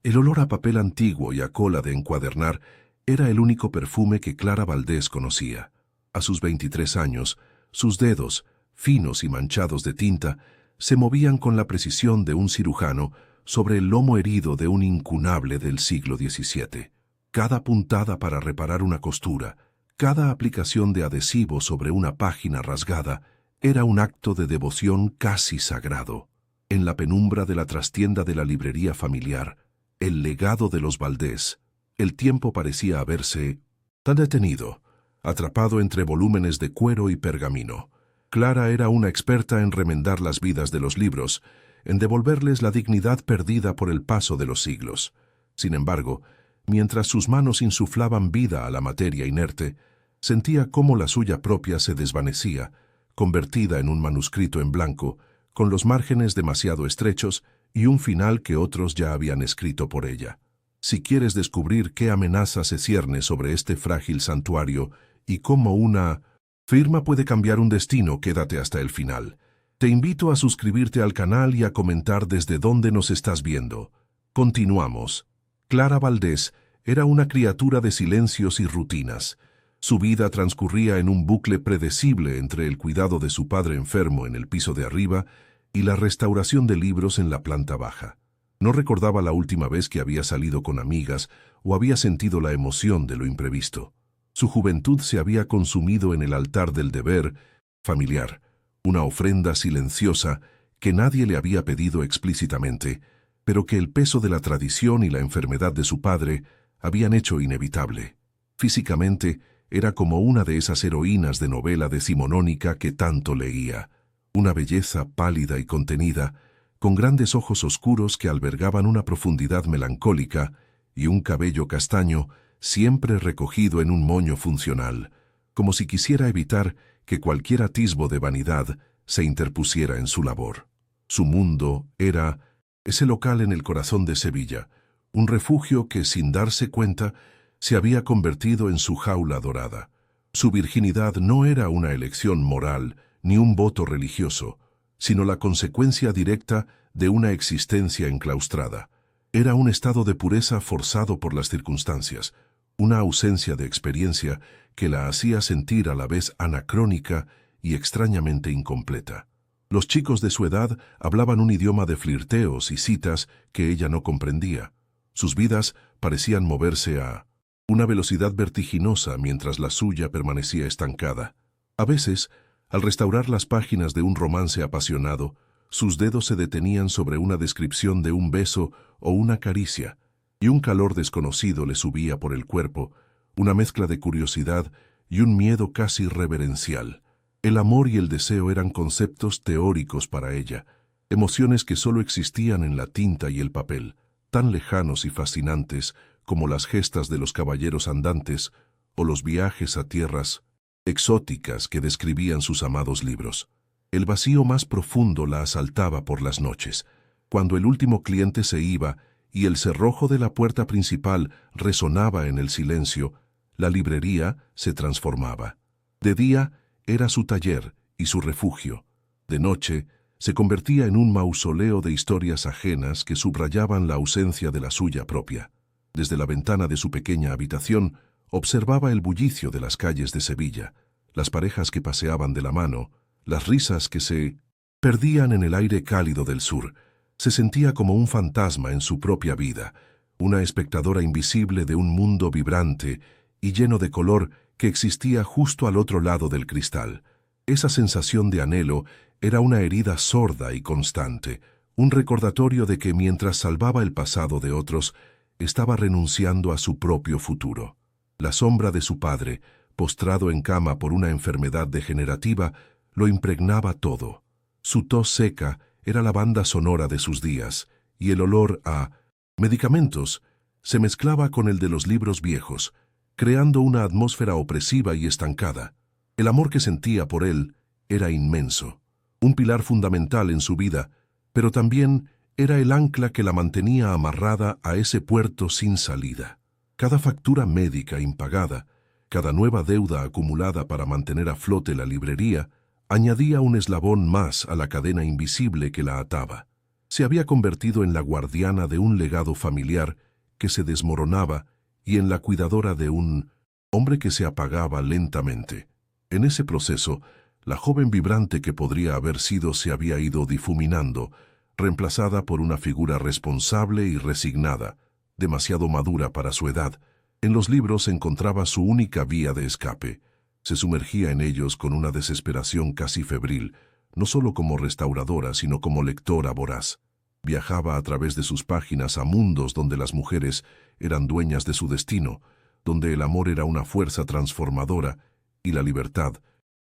El olor a papel antiguo y a cola de encuadernar era el único perfume que Clara Valdés conocía. A sus 23 años, sus dedos, finos y manchados de tinta, se movían con la precisión de un cirujano sobre el lomo herido de un incunable del siglo XVII. Cada puntada para reparar una costura, cada aplicación de adhesivo sobre una página rasgada, era un acto de devoción casi sagrado. En la penumbra de la trastienda de la librería familiar, el legado de los Valdés, el tiempo parecía haberse tan detenido, atrapado entre volúmenes de cuero y pergamino. Clara era una experta en remendar las vidas de los libros, en devolverles la dignidad perdida por el paso de los siglos. Sin embargo, mientras sus manos insuflaban vida a la materia inerte, sentía cómo la suya propia se desvanecía, convertida en un manuscrito en blanco, con los márgenes demasiado estrechos y un final que otros ya habían escrito por ella. Si quieres descubrir qué amenaza se cierne sobre este frágil santuario y cómo una firma puede cambiar un destino, quédate hasta el final. Te invito a suscribirte al canal y a comentar desde dónde nos estás viendo. Continuamos. Clara Valdés era una criatura de silencios y rutinas. Su vida transcurría en un bucle predecible entre el cuidado de su padre enfermo en el piso de arriba y la restauración de libros en la planta baja. No recordaba la última vez que había salido con amigas o había sentido la emoción de lo imprevisto. Su juventud se había consumido en el altar del deber familiar, una ofrenda silenciosa que nadie le había pedido explícitamente, pero que el peso de la tradición y la enfermedad de su padre habían hecho inevitable. Físicamente, era como una de esas heroínas de novela decimonónica que tanto leía, una belleza pálida y contenida, con grandes ojos oscuros que albergaban una profundidad melancólica y un cabello castaño siempre recogido en un moño funcional, como si quisiera evitar que cualquier atisbo de vanidad se interpusiera en su labor. Su mundo era ese local en el corazón de Sevilla, un refugio que, sin darse cuenta, se había convertido en su jaula dorada. Su virginidad no era una elección moral ni un voto religioso, sino la consecuencia directa de una existencia enclaustrada. Era un estado de pureza forzado por las circunstancias, una ausencia de experiencia que la hacía sentir a la vez anacrónica y extrañamente incompleta. Los chicos de su edad hablaban un idioma de flirteos y citas que ella no comprendía. Sus vidas parecían moverse a una velocidad vertiginosa mientras la suya permanecía estancada. A veces, al restaurar las páginas de un romance apasionado, sus dedos se detenían sobre una descripción de un beso o una caricia, y un calor desconocido le subía por el cuerpo, una mezcla de curiosidad y un miedo casi reverencial. El amor y el deseo eran conceptos teóricos para ella, emociones que solo existían en la tinta y el papel, tan lejanos y fascinantes como las gestas de los caballeros andantes o los viajes a tierras exóticas que describían sus amados libros. El vacío más profundo la asaltaba por las noches, cuando el último cliente se iba y el cerrojo de la puerta principal resonaba en el silencio. La librería se transformaba. De día era su taller y su refugio. De noche se convertía en un mausoleo de historias ajenas que subrayaban la ausencia de la suya propia. Desde la ventana de su pequeña habitación observaba el bullicio de las calles de Sevilla, las parejas que paseaban de la mano, las risas que se perdían en el aire cálido del sur. Se sentía como un fantasma en su propia vida, una espectadora invisible de un mundo vibrante y lleno de color que existía justo al otro lado del cristal. Esa sensación de anhelo era una herida sorda y constante, un recordatorio de que mientras salvaba el pasado de otros, estaba renunciando a su propio futuro. La sombra de su padre, postrado en cama por una enfermedad degenerativa, lo impregnaba todo. Su tos seca era la banda sonora de sus días, y el olor a medicamentos se mezclaba con el de los libros viejos, creando una atmósfera opresiva y estancada. El amor que sentía por él era inmenso, un pilar fundamental en su vida, pero también era el ancla que la mantenía amarrada a ese puerto sin salida. Cada factura médica impagada, cada nueva deuda acumulada para mantener a flote la librería, añadía un eslabón más a la cadena invisible que la ataba. Se había convertido en la guardiana de un legado familiar que se desmoronaba y en la cuidadora de un hombre que se apagaba lentamente. En ese proceso, la joven vibrante que podría haber sido se había ido difuminando, reemplazada por una figura responsable y resignada, demasiado madura para su edad. En los libros encontraba su única vía de escape. Se sumergía en ellos con una desesperación casi febril, no solo como restauradora, sino como lectora voraz. Viajaba a través de sus páginas a mundos donde las mujeres eran dueñas de su destino, donde el amor era una fuerza transformadora y la libertad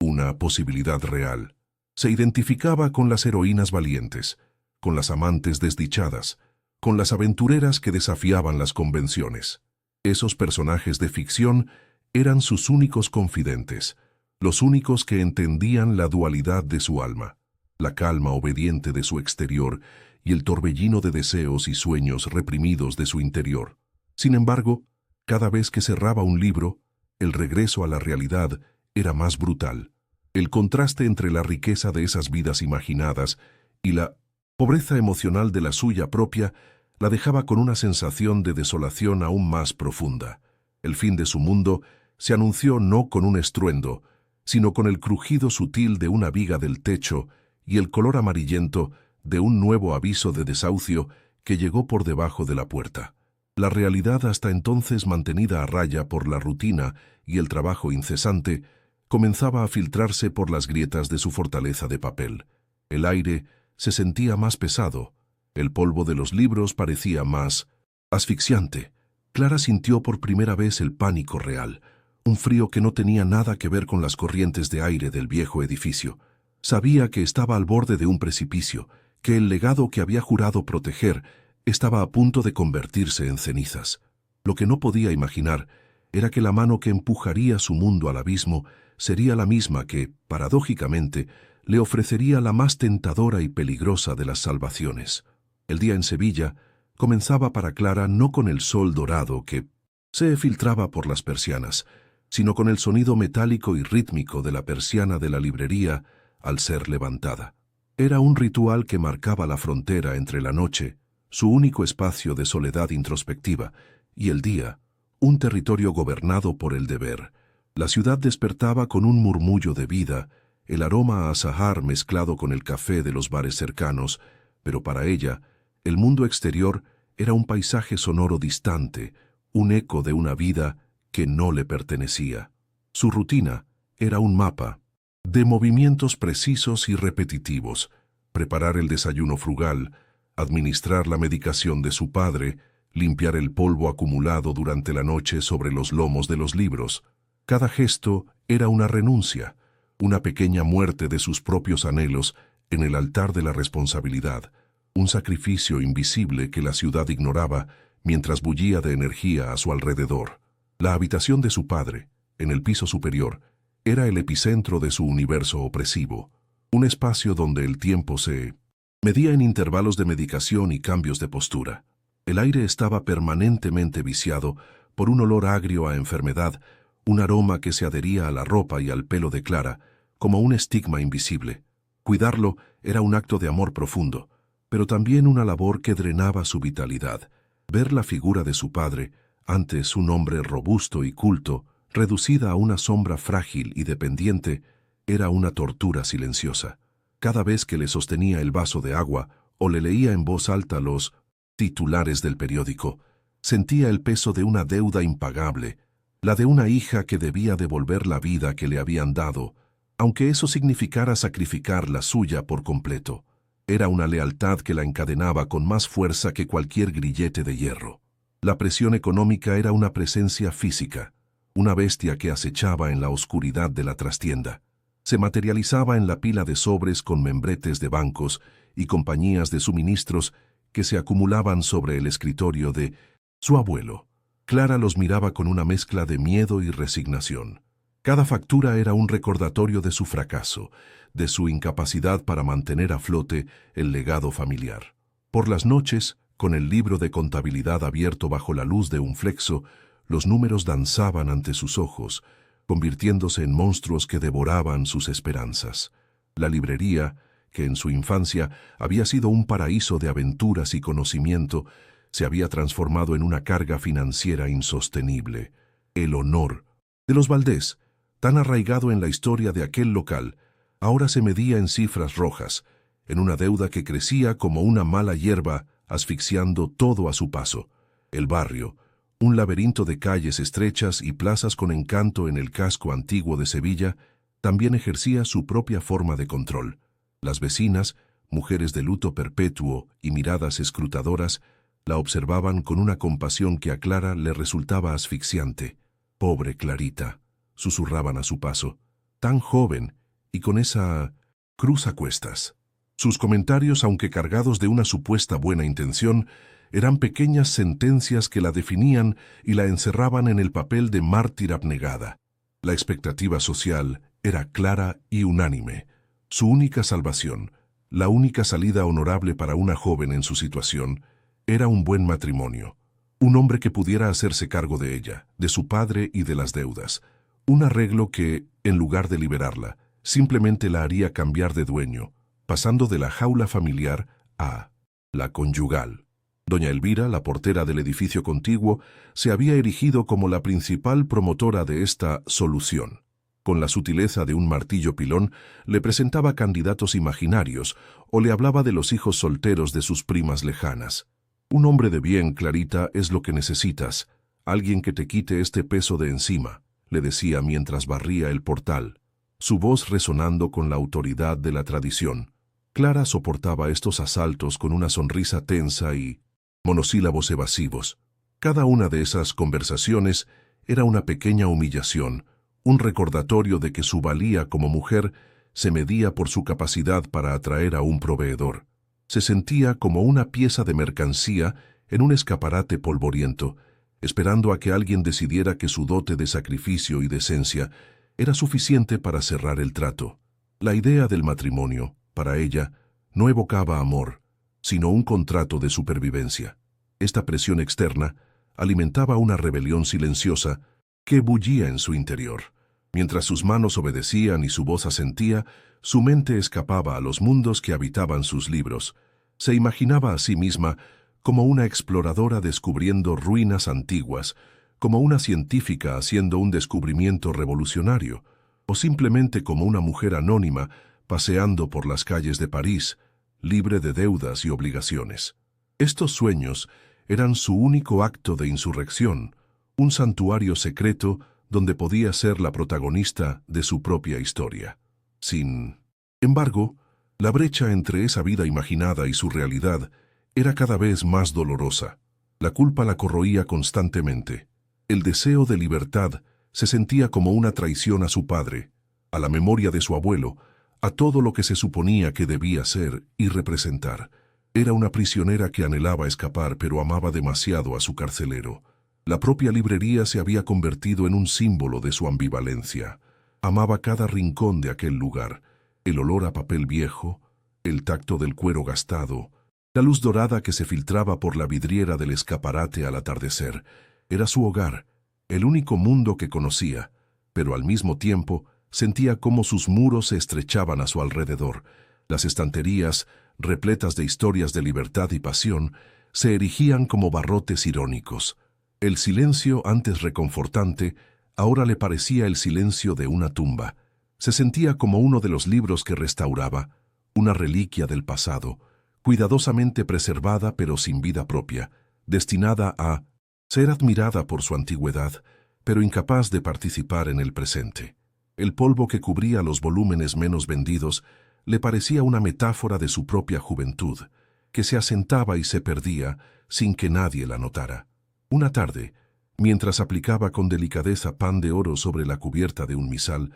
una posibilidad real. Se identificaba con las heroínas valientes, con las amantes desdichadas, con las aventureras que desafiaban las convenciones. Esos personajes de ficción eran sus únicos confidentes, los únicos que entendían la dualidad de su alma, la calma obediente de su exterior y el torbellino de deseos y sueños reprimidos de su interior. Sin embargo, cada vez que cerraba un libro, el regreso a la realidad era más brutal. El contraste entre la riqueza de esas vidas imaginadas y la pobreza emocional de la suya propia la dejaba con una sensación de desolación aún más profunda. El fin de su mundo se anunció no con un estruendo, sino con el crujido sutil de una viga del techo y el color amarillento de un nuevo aviso de desahucio que llegó por debajo de la puerta. La realidad, hasta entonces mantenida a raya por la rutina y el trabajo incesante, comenzaba a filtrarse por las grietas de su fortaleza de papel. El aire se sentía más pesado, el polvo de los libros parecía más asfixiante. Clara sintió por primera vez el pánico real, un frío que no tenía nada que ver con las corrientes de aire del viejo edificio. Sabía que estaba al borde de un precipicio, que el legado que había jurado proteger estaba a punto de convertirse en cenizas. Lo que no podía imaginar era que la mano que empujaría su mundo al abismo sería la misma que, paradójicamente, le ofrecería la más tentadora y peligrosa de las salvaciones. El día en Sevilla comenzaba para Clara no con el sol dorado que se filtraba por las persianas, sino con el sonido metálico y rítmico de la persiana de la librería al ser levantada. Era un ritual que marcaba la frontera entre la noche, su único espacio de soledad introspectiva, y el día, un territorio gobernado por el deber. La ciudad despertaba con un murmullo de vida, el aroma a azahar mezclado con el café de los bares cercanos, pero para ella, el mundo exterior era un paisaje sonoro distante, un eco de una vida que no le pertenecía. Su rutina era un mapa de movimientos precisos y repetitivos: preparar el desayuno frugal, administrar la medicación de su padre, limpiar el polvo acumulado durante la noche sobre los lomos de los libros. Cada gesto era una renuncia, una pequeña muerte de sus propios anhelos en el altar de la responsabilidad, un sacrificio invisible que la ciudad ignoraba mientras bullía de energía a su alrededor. La habitación de su padre, en el piso superior, era el epicentro de su universo opresivo, un espacio donde el tiempo se medía en intervalos de medicación y cambios de postura. El aire estaba permanentemente viciado por un olor agrio a enfermedad, un aroma que se adhería a la ropa y al pelo de Clara, como un estigma invisible. Cuidarlo era un acto de amor profundo, pero también una labor que drenaba su vitalidad. Ver la figura de su padre, antes un hombre robusto y culto, reducida a una sombra frágil y dependiente, era una tortura silenciosa. Cada vez que le sostenía el vaso de agua o le leía en voz alta los titulares del periódico, sentía el peso de una deuda impagable, la de una hija que debía devolver la vida que le habían dado, aunque eso significara sacrificar la suya por completo. Era una lealtad que la encadenaba con más fuerza que cualquier grillete de hierro. La presión económica era una presencia física, una bestia que acechaba en la oscuridad de la trastienda. Se materializaba en la pila de sobres con membretes de bancos y compañías de suministros que se acumulaban sobre el escritorio de su abuelo. Clara los miraba con una mezcla de miedo y resignación. Cada factura era un recordatorio de su fracaso, de su incapacidad para mantener a flote el legado familiar. Por las noches, con el libro de contabilidad abierto bajo la luz de un flexo, los números danzaban ante sus ojos, convirtiéndose en monstruos que devoraban sus esperanzas. La librería, que en su infancia había sido un paraíso de aventuras y conocimiento, se había transformado en una carga financiera insostenible. El honor de los Valdés, tan arraigado en la historia de aquel local, ahora se medía en cifras rojas, en una deuda que crecía como una mala hierba, asfixiando todo a su paso. El barrio, un laberinto de calles estrechas y plazas con encanto en el casco antiguo de Sevilla, también ejercía su propia forma de control. Las vecinas, mujeres de luto perpetuo y miradas escrutadoras, la observaban con una compasión que a Clara le resultaba asfixiante. «Pobre Clarita», susurraban a su paso, «tan joven y con esa cruz a cuestas». Sus comentarios, aunque cargados de una supuesta buena intención, eran pequeñas sentencias que la definían y la encerraban en el papel de mártir abnegada. La expectativa social era clara y unánime. Su única salvación, la única salida honorable para una joven en su situación, era un buen matrimonio. Un hombre que pudiera hacerse cargo de ella, de su padre y de las deudas. Un arreglo que, en lugar de liberarla, simplemente la haría cambiar de dueño, pasando de la jaula familiar a la conyugal. Doña Elvira, la portera del edificio contiguo, se había erigido como la principal promotora de esta solución. Con la sutileza de un martillo pilón, le presentaba candidatos imaginarios o le hablaba de los hijos solteros de sus primas lejanas. «Un hombre de bien, Clarita, es lo que necesitas. Alguien que te quite este peso de encima», le decía mientras barría el portal, su voz resonando con la autoridad de la tradición. Clara soportaba estos asaltos con una sonrisa tensa y monosílabos evasivos. Cada una de esas conversaciones era una pequeña humillación, un recordatorio de que su valía como mujer se medía por su capacidad para atraer a un proveedor. Se sentía como una pieza de mercancía en un escaparate polvoriento, esperando a que alguien decidiera que su dote de sacrificio y decencia era suficiente para cerrar el trato. La idea del matrimonio, para ella, no evocaba amor, sino un contrato de supervivencia. Esta presión externa alimentaba una rebelión silenciosa que bullía en su interior. Mientras sus manos obedecían y su voz asentía, su mente escapaba a los mundos que habitaban sus libros. Se imaginaba a sí misma como una exploradora descubriendo ruinas antiguas, como una científica haciendo un descubrimiento revolucionario, o simplemente como una mujer anónima paseando por las calles de París, libre de deudas y obligaciones. Estos sueños eran su único acto de insurrección, un santuario secreto donde podía ser la protagonista de su propia historia. Sin embargo, la brecha entre esa vida imaginada y su realidad era cada vez más dolorosa. La culpa la corroía constantemente. El deseo de libertad se sentía como una traición a su padre, a la memoria de su abuelo, a todo lo que se suponía que debía ser y representar. Era una prisionera que anhelaba escapar, pero amaba demasiado a su carcelero. La propia librería se había convertido en un símbolo de su ambivalencia. Amaba cada rincón de aquel lugar, el olor a papel viejo, el tacto del cuero gastado, la luz dorada que se filtraba por la vidriera del escaparate al atardecer. Era su hogar, el único mundo que conocía, pero al mismo tiempo sentía cómo sus muros se estrechaban a su alrededor. Las estanterías, repletas de historias de libertad y pasión, se erigían como barrotes irónicos. El silencio, antes reconfortante, ahora le parecía el silencio de una tumba. Se sentía como uno de los libros que restauraba, una reliquia del pasado, cuidadosamente preservada pero sin vida propia, destinada a ser admirada por su antigüedad, pero incapaz de participar en el presente. El polvo que cubría los volúmenes menos vendidos le parecía una metáfora de su propia juventud, que se asentaba y se perdía sin que nadie la notara. Una tarde, mientras aplicaba con delicadeza pan de oro sobre la cubierta de un misal,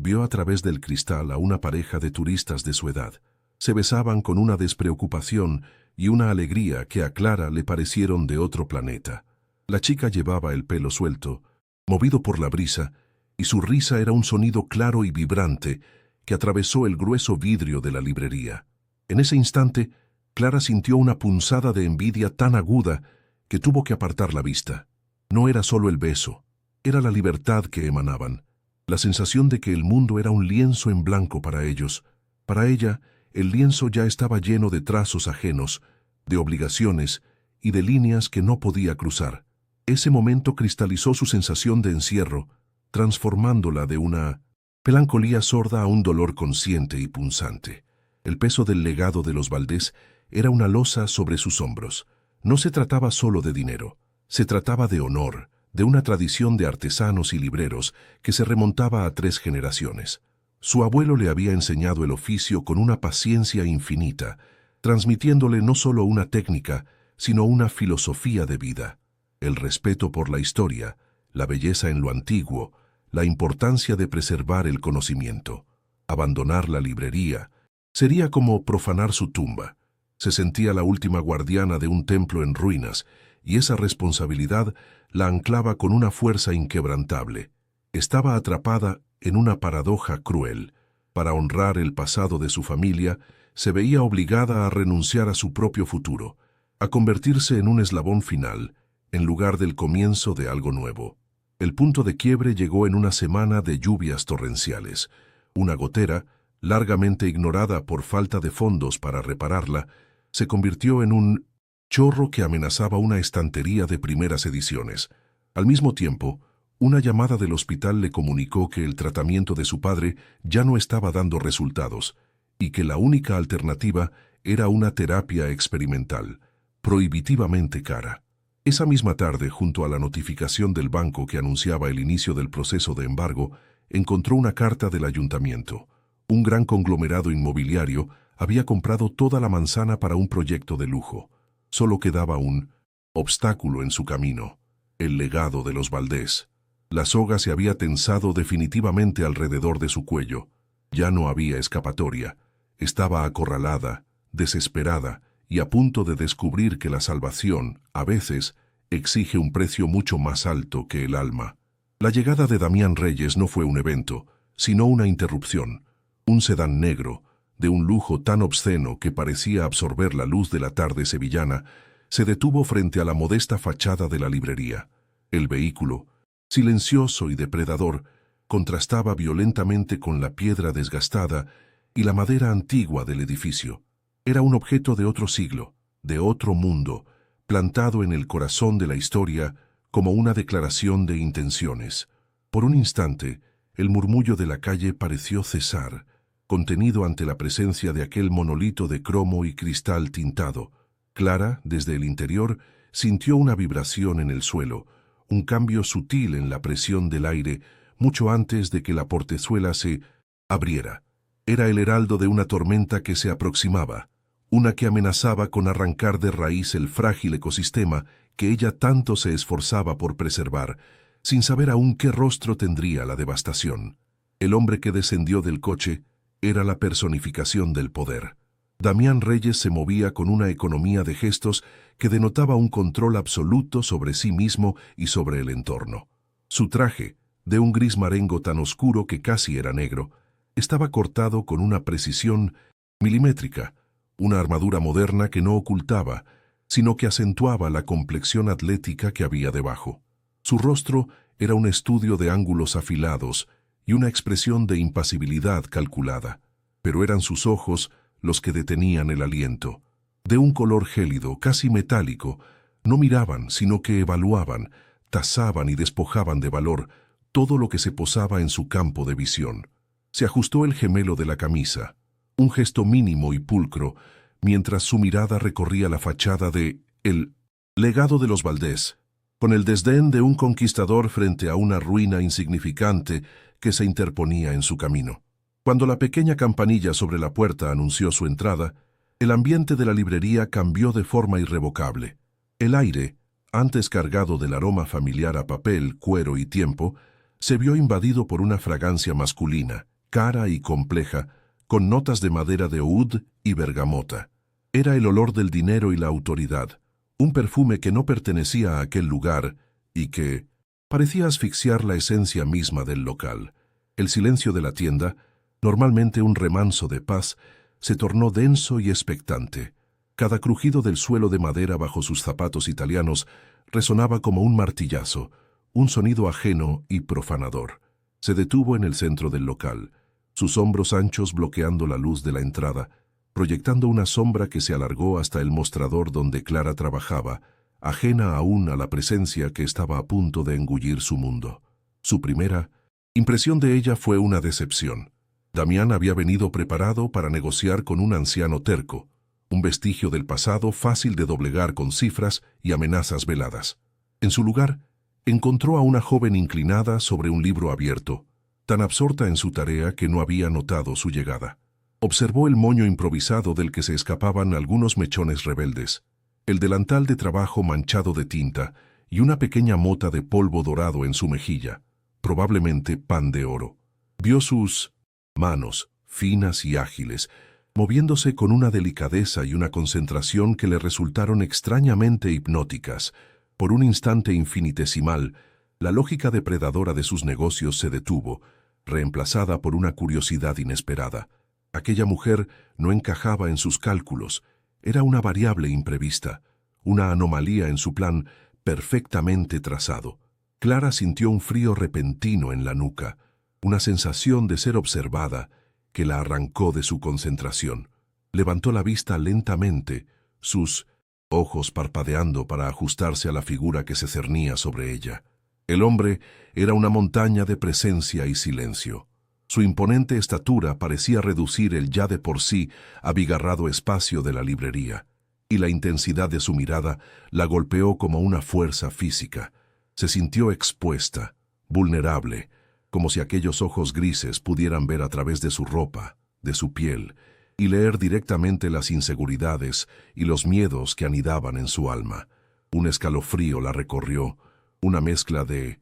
vio a través del cristal a una pareja de turistas de su edad. Se besaban con una despreocupación y una alegría que a Clara le parecieron de otro planeta. La chica llevaba el pelo suelto, movido por la brisa, y su risa era un sonido claro y vibrante que atravesó el grueso vidrio de la librería. En ese instante, Clara sintió una punzada de envidia tan aguda que tuvo que apartar la vista. No era solo el beso, era la libertad que emanaban, la sensación de que el mundo era un lienzo en blanco para ellos. Para ella, el lienzo ya estaba lleno de trazos ajenos, de obligaciones y de líneas que no podía cruzar. Ese momento cristalizó su sensación de encierro, transformándola de una melancolía sorda a un dolor consciente y punzante. El peso del legado de los Valdés era una losa sobre sus hombros. No se trataba solo de dinero, se trataba de honor, de una tradición de artesanos y libreros que se remontaba a 3 generaciones. Su abuelo le había enseñado el oficio con una paciencia infinita, transmitiéndole no solo una técnica, sino una filosofía de vida. El respeto por la historia, la belleza en lo antiguo, la importancia de preservar el conocimiento. Abandonar la librería sería como profanar su tumba. Se sentía la última guardiana de un templo en ruinas, y esa responsabilidad la anclaba con una fuerza inquebrantable. Estaba atrapada en una paradoja cruel. Para honrar el pasado de su familia, se veía obligada a renunciar a su propio futuro, a convertirse en un eslabón final, en lugar del comienzo de algo nuevo. El punto de quiebre llegó en una semana de lluvias torrenciales. Una gotera, largamente ignorada por falta de fondos para repararla, se convirtió en un chorro que amenazaba una estantería de primeras ediciones. Al mismo tiempo, una llamada del hospital le comunicó que el tratamiento de su padre ya no estaba dando resultados y que la única alternativa era una terapia experimental, prohibitivamente cara. Esa misma tarde, junto a la notificación del banco que anunciaba el inicio del proceso de embargo, encontró una carta del ayuntamiento. Un gran conglomerado inmobiliario había comprado toda la manzana para un proyecto de lujo. Solo quedaba un obstáculo en su camino: el legado de los Valdés. La soga se había tensado definitivamente alrededor de su cuello. Ya no había escapatoria. Estaba acorralada, desesperada y a punto de descubrir que la salvación, a veces, exige un precio mucho más alto que el alma. La llegada de Damián Reyes no fue un evento, sino una interrupción. Un sedán negro, de un lujo tan obsceno que parecía absorber la luz de la tarde sevillana, se detuvo frente a la modesta fachada de la librería. El vehículo, silencioso y depredador, contrastaba violentamente con la piedra desgastada y la madera antigua del edificio. Era un objeto de otro siglo, de otro mundo, plantado en el corazón de la historia como una declaración de intenciones. Por un instante, el murmullo de la calle pareció cesar, contenido ante la presencia de aquel monolito de cromo y cristal tintado. Clara, desde el interior, sintió una vibración en el suelo, un cambio sutil en la presión del aire, mucho antes de que la portezuela se abriera. Era el heraldo de una tormenta que se aproximaba, una que amenazaba con arrancar de raíz el frágil ecosistema que ella tanto se esforzaba por preservar, sin saber aún qué rostro tendría la devastación. El hombre que descendió del coche era la personificación del poder. Damián Reyes se movía con una economía de gestos que denotaba un control absoluto sobre sí mismo y sobre el entorno. Su traje, de un gris marengo tan oscuro que casi era negro, estaba cortado con una precisión milimétrica, una armadura moderna que no ocultaba, sino que acentuaba la complexión atlética que había debajo. Su rostro era un estudio de ángulos afilados y una expresión de impasibilidad calculada, pero eran sus ojos los que detenían el aliento. De un color gélido, casi metálico, no miraban, sino que evaluaban, tasaban y despojaban de valor todo lo que se posaba en su campo de visión. Se ajustó el gemelo de la camisa, un gesto mínimo y pulcro, mientras su mirada recorría la fachada de El legado de los Valdés, con el desdén de un conquistador frente a una ruina insignificante que se interponía en su camino. Cuando la pequeña campanilla sobre la puerta anunció su entrada, el ambiente de la librería cambió de forma irrevocable. El aire, antes cargado del aroma familiar a papel, cuero y tiempo, se vio invadido por una fragancia masculina, cara y compleja, con notas de madera de oud y bergamota. Era el olor del dinero y la autoridad, un perfume que no pertenecía a aquel lugar y que parecía asfixiar la esencia misma del local. El silencio de la tienda, normalmente un remanso de paz, se tornó denso y expectante. Cada crujido del suelo de madera bajo sus zapatos italianos resonaba como un martillazo, un sonido ajeno y profanador. Se detuvo en el centro del local, sus hombros anchos bloqueando la luz de la entrada, proyectando una sombra que se alargó hasta el mostrador donde Clara trabajaba, ajena aún a la presencia que estaba a punto de engullir su mundo. Su primera impresión de ella fue una decepción. Damián había venido preparado para negociar con un anciano terco, un vestigio del pasado fácil de doblegar con cifras y amenazas veladas. En su lugar, encontró a una joven inclinada sobre un libro abierto, tan absorta en su tarea que no había notado su llegada. Observó el moño improvisado del que se escapaban algunos mechones rebeldes, el delantal de trabajo manchado de tinta y una pequeña mota de polvo dorado en su mejilla, probablemente pan de oro. Vio sus manos, finas y ágiles, moviéndose con una delicadeza y una concentración que le resultaron extrañamente hipnóticas. Por un instante infinitesimal, la lógica depredadora de sus negocios se detuvo, reemplazada por una curiosidad inesperada. Aquella mujer no encajaba en sus cálculos, era una variable imprevista, una anomalía en su plan perfectamente trazado. Clara sintió un frío repentino en la nuca, una sensación de ser observada que la arrancó de su concentración. Levantó la vista lentamente, sus ojos parpadeando para ajustarse a la figura que se cernía sobre ella. El hombre era una montaña de presencia y silencio. Su imponente estatura parecía reducir el ya de por sí abigarrado espacio de la librería, y la intensidad de su mirada la golpeó como una fuerza física. Se sintió expuesta, vulnerable, como si aquellos ojos grises pudieran ver a través de su ropa, de su piel, y leer directamente las inseguridades y los miedos que anidaban en su alma. Un escalofrío la recorrió, una mezcla de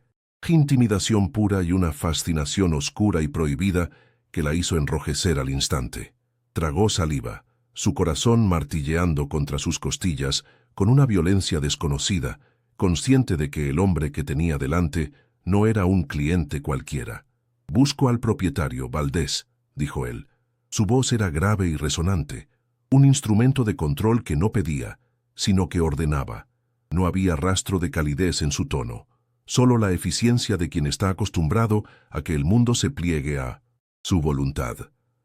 intimidación pura y una fascinación oscura y prohibida que la hizo enrojecer al instante. Tragó saliva, su corazón martilleando contra sus costillas con una violencia desconocida, consciente de que el hombre que tenía delante no era un cliente cualquiera. «Busco al propietario, Valdés», dijo él. Su voz era grave y resonante, un instrumento de control que no pedía, sino que ordenaba. No había rastro de calidez en su tono, solo la eficiencia de quien está acostumbrado a que el mundo se pliegue a su voluntad.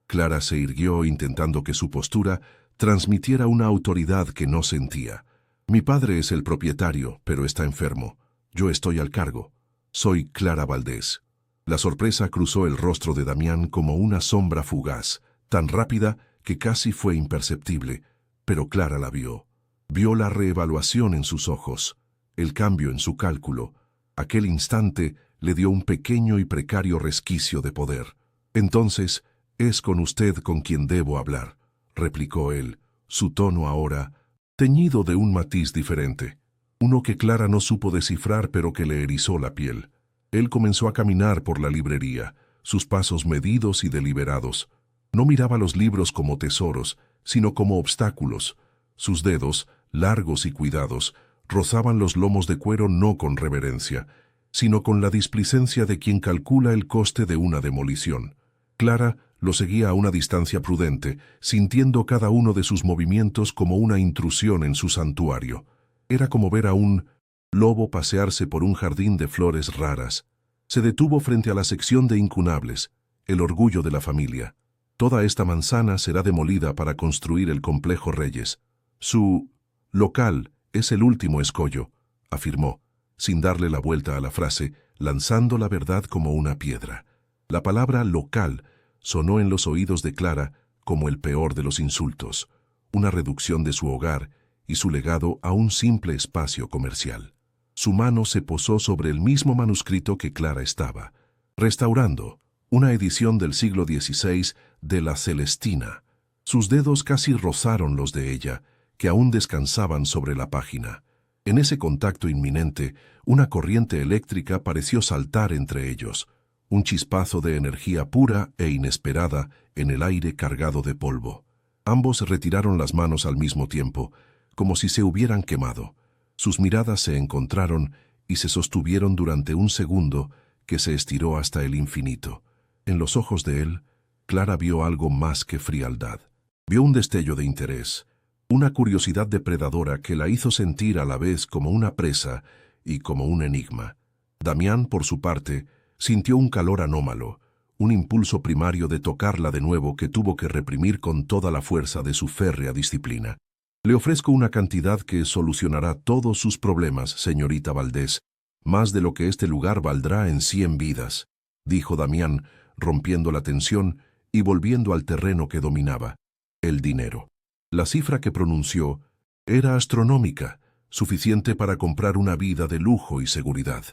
Clara se irguió intentando que su postura transmitiera una autoridad que no sentía. «Mi padre es el propietario, pero está enfermo. Yo estoy al cargo. Soy Clara Valdés». La sorpresa cruzó el rostro de Damián como una sombra fugaz, tan rápida que casi fue imperceptible, pero Clara la vio. Vio la reevaluación en sus ojos, el cambio en su cálculo. Aquel instante le dio un pequeño y precario resquicio de poder. «Entonces, es con usted con quien debo hablar», replicó él, su tono ahora teñido de un matiz diferente, uno que Clara no supo descifrar pero que le erizó la piel. Él comenzó a caminar por la librería, sus pasos medidos y deliberados. No miraba los libros como tesoros, sino como obstáculos. Sus dedos, largos y cuidados, rozaban los lomos de cuero no con reverencia, sino con la displicencia de quien calcula el coste de una demolición. Clara lo seguía a una distancia prudente, sintiendo cada uno de sus movimientos como una intrusión en su santuario. Era como ver a un lobo pasearse por un jardín de flores raras. Se detuvo frente a la sección de incunables, el orgullo de la familia. Toda esta manzana será demolida para construir el complejo Reyes. Su local es el último escollo, afirmó, sin darle la vuelta a la frase, lanzando la verdad como una piedra. La palabra local sonó en los oídos de Clara como el peor de los insultos, una reducción de su hogar y su legado a un simple espacio comercial. Su mano se posó sobre el mismo manuscrito que Clara estaba restaurando, una edición del siglo XVI de La Celestina. Sus dedos casi rozaron los de ella, que aún descansaban sobre la página. En ese contacto inminente, una corriente eléctrica pareció saltar entre ellos, un chispazo de energía pura e inesperada en el aire cargado de polvo. Ambos retiraron las manos al mismo tiempo, como si se hubieran quemado. Sus miradas se encontraron y se sostuvieron durante un segundo que se estiró hasta el infinito. En los ojos de él, Clara vio algo más que frialdad. Vio un destello de interés, una curiosidad depredadora que la hizo sentir a la vez como una presa y como un enigma. Damián, por su parte, sintió un calor anómalo, un impulso primario de tocarla de nuevo que tuvo que reprimir con toda la fuerza de su férrea disciplina. Le ofrezco una cantidad que solucionará todos sus problemas, señorita Valdés, más de lo que este lugar valdrá en 100 vidas, dijo Damián, rompiendo la tensión y volviendo al terreno que dominaba, el dinero. La cifra que pronunció era astronómica, suficiente para comprar una vida de lujo y seguridad,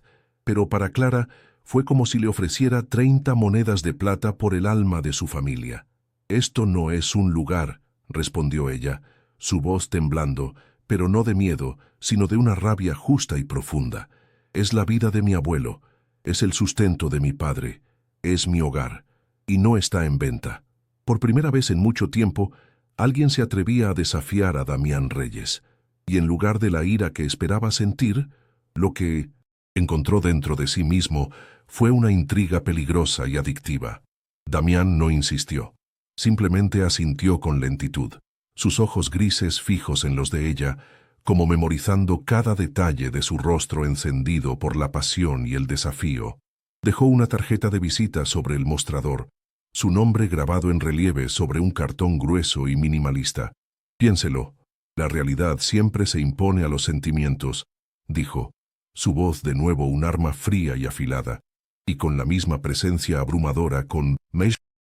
pero para Clara fue como si le ofreciera 30 monedas de plata por el alma de su familia. «Esto no es un lugar», respondió ella, su voz temblando, pero no de miedo, sino de una rabia justa y profunda. «Es la vida de mi abuelo, es el sustento de mi padre, es mi hogar, y no está en venta». Por primera vez en mucho tiempo, alguien se atrevía a desafiar a Damián Reyes, y en lugar de la ira que esperaba sentir, lo que encontró dentro de sí mismo fue una intriga peligrosa y adictiva. Damián no insistió, simplemente asintió con lentitud, sus ojos grises fijos en los de ella, como memorizando cada detalle de su rostro encendido por la pasión y el desafío. Dejó una tarjeta de visita sobre el mostrador, su nombre grabado en relieve sobre un cartón grueso y minimalista. «Piénselo, la realidad siempre se impone a los sentimientos», dijo, su voz de nuevo un arma fría y afilada, y con la misma presencia abrumadora con Mesh.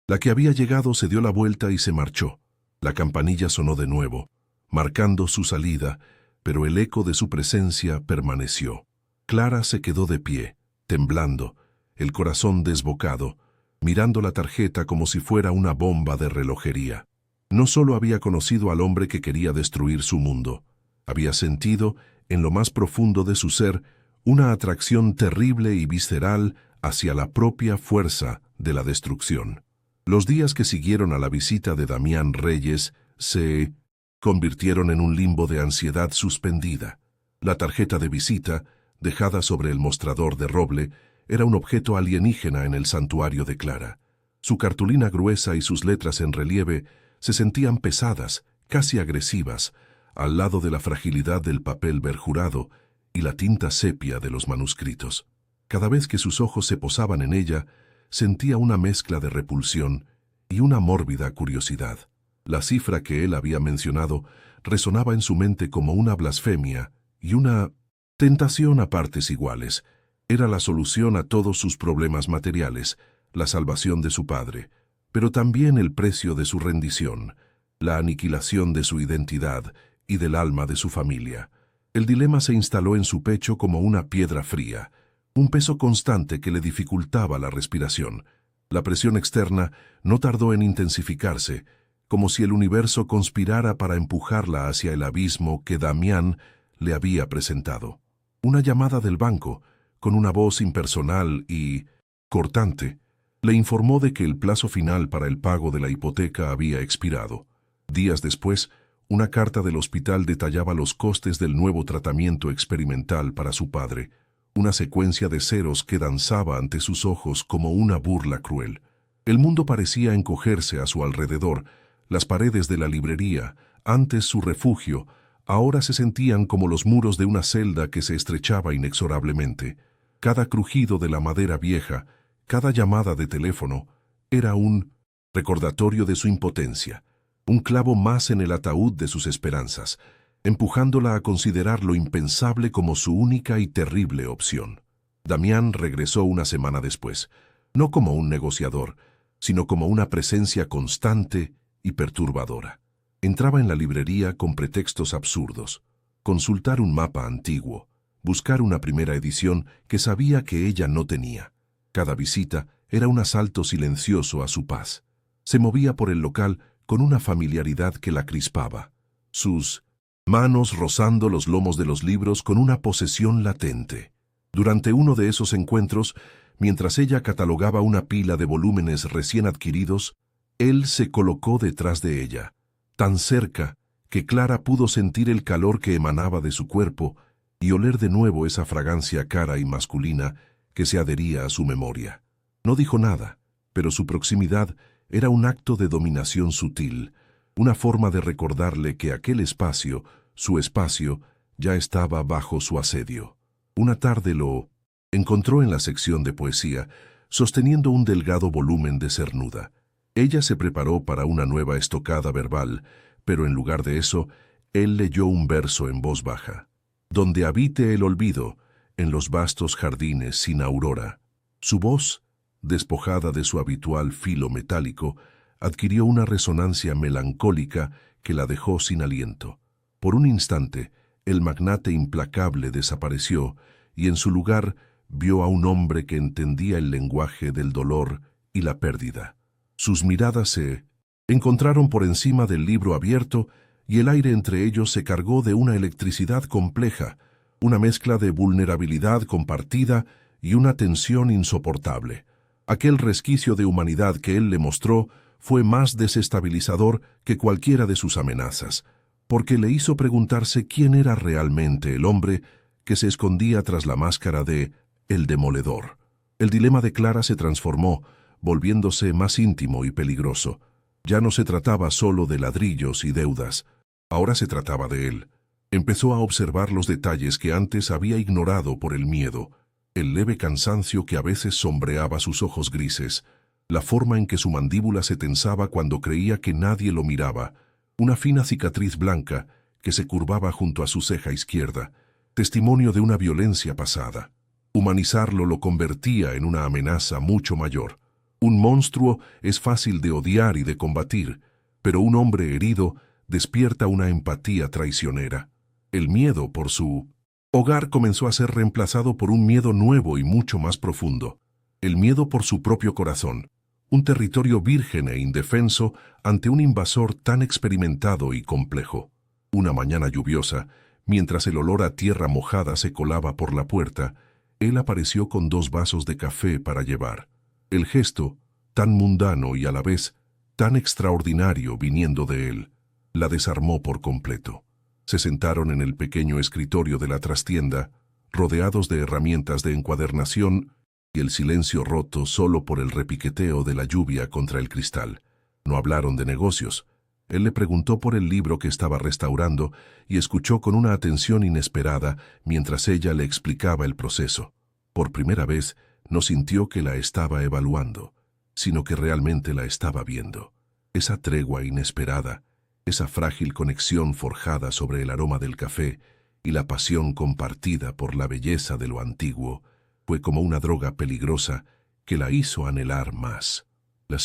La que había llegado se dio la vuelta y se marchó. La campanilla sonó de nuevo, marcando su salida, pero el eco de su presencia permaneció. Clara se quedó de pie, temblando, el corazón desbocado, mirando la tarjeta como si fuera una bomba de relojería. No solo había conocido al hombre que quería destruir su mundo, había sentido, en lo más profundo de su ser, una atracción terrible y visceral hacia la propia fuerza de la destrucción. Los días que siguieron a la visita de Damián Reyes se convirtieron en un limbo de ansiedad suspendida. La tarjeta de visita, dejada sobre el mostrador de roble, era un objeto alienígena en el santuario de Clara. Su cartulina gruesa y sus letras en relieve se sentían pesadas, casi agresivas, al lado de la fragilidad del papel berjurado y la tinta sepia de los manuscritos. Cada vez que sus ojos se posaban en ella, sentía una mezcla de repulsión y una mórbida curiosidad. La cifra que él había mencionado resonaba en su mente como una blasfemia y una tentación a partes iguales. Era la solución a todos sus problemas materiales, la salvación de su padre, pero también el precio de su rendición, la aniquilación de su identidad y del alma de su familia. El dilema se instaló en su pecho como una piedra fría, un peso constante que le dificultaba la respiración. La presión externa no tardó en intensificarse, como si el universo conspirara para empujarla hacia el abismo que Damián le había presentado. Una llamada del banco, con una voz impersonal y cortante, le informó de que el plazo final para el pago de la hipoteca había expirado. Días después, una carta del hospital detallaba los costes del nuevo tratamiento experimental para su padre, una secuencia de ceros que danzaba ante sus ojos como una burla cruel. El mundo parecía encogerse a su alrededor. Las paredes de la librería, antes su refugio, ahora se sentían como los muros de una celda que se estrechaba inexorablemente. Cada crujido de la madera vieja, cada llamada de teléfono, era un recordatorio de su impotencia, un clavo más en el ataúd de sus esperanzas, empujándola a considerar lo impensable como su única y terrible opción. Damián regresó una semana después, no como un negociador, sino como una presencia constante y perturbadora. Entraba en la librería con pretextos absurdos: consultar un mapa antiguo, buscar una primera edición que sabía que ella no tenía. Cada visita era un asalto silencioso a su paz. Se movía por el local con una familiaridad que la crispaba, sus manos rozando los lomos de los libros con una posesión latente. Durante uno de esos encuentros, mientras ella catalogaba una pila de volúmenes recién adquiridos, él se colocó detrás de ella, tan cerca que Clara pudo sentir el calor que emanaba de su cuerpo y oler de nuevo esa fragancia cara y masculina que se adhería a su memoria. No dijo nada, pero su proximidad era un acto de dominación sutil, una forma de recordarle que aquel espacio, su espacio, ya estaba bajo su asedio. Una tarde lo encontró en la sección de poesía, sosteniendo un delgado volumen de cernuda. Ella se preparó para una nueva estocada verbal, pero en lugar de eso, él leyó un verso en voz baja. Donde habite el olvido, en los vastos jardines sin aurora. Su voz, despojada de su habitual filo metálico, adquirió una resonancia melancólica que la dejó sin aliento. Por un instante, el magnate implacable desapareció y en su lugar vio a un hombre que entendía el lenguaje del dolor y la pérdida. Sus miradas se encontraron por encima del libro abierto y el aire entre ellos se cargó de una electricidad compleja, una mezcla de vulnerabilidad compartida y una tensión insoportable. Aquel resquicio de humanidad que él le mostró fue más desestabilizador que cualquiera de sus amenazas, porque le hizo preguntarse quién era realmente el hombre que se escondía tras la máscara de El Demoledor. El dilema de Clara se transformó, volviéndose más íntimo y peligroso. Ya no se trataba solo de ladrillos y deudas, ahora se trataba de él. Empezó a observar los detalles que antes había ignorado por el miedo, el leve cansancio que a veces sombreaba sus ojos grises, la forma en que su mandíbula se tensaba cuando creía que nadie lo miraba, una fina cicatriz blanca que se curvaba junto a su ceja izquierda, testimonio de una violencia pasada. Humanizarlo lo convertía en una amenaza mucho mayor. Un monstruo es fácil de odiar y de combatir, pero un hombre herido despierta una empatía traicionera. El miedo por su hogar comenzó a ser reemplazado por un miedo nuevo y mucho más profundo. El miedo por su propio corazón, un territorio virgen e indefenso ante un invasor tan experimentado y complejo. Una mañana lluviosa, mientras el olor a tierra mojada se colaba por la puerta, él apareció con 2 vasos de café para llevar. El gesto, tan mundano y a la vez tan extraordinario viniendo de él, la desarmó por completo. Se sentaron en el pequeño escritorio de la trastienda, rodeados de herramientas de encuadernación y el silencio roto solo por el repiqueteo de la lluvia contra el cristal. No hablaron de negocios. Él le preguntó por el libro que estaba restaurando y escuchó con una atención inesperada mientras ella le explicaba el proceso. Por primera vez, no sintió que la estaba evaluando, sino que realmente la estaba viendo. Esa tregua inesperada, esa frágil conexión forjada sobre el aroma del café y la pasión compartida por la belleza de lo antiguo, fue como una droga peligrosa que la hizo anhelar más. La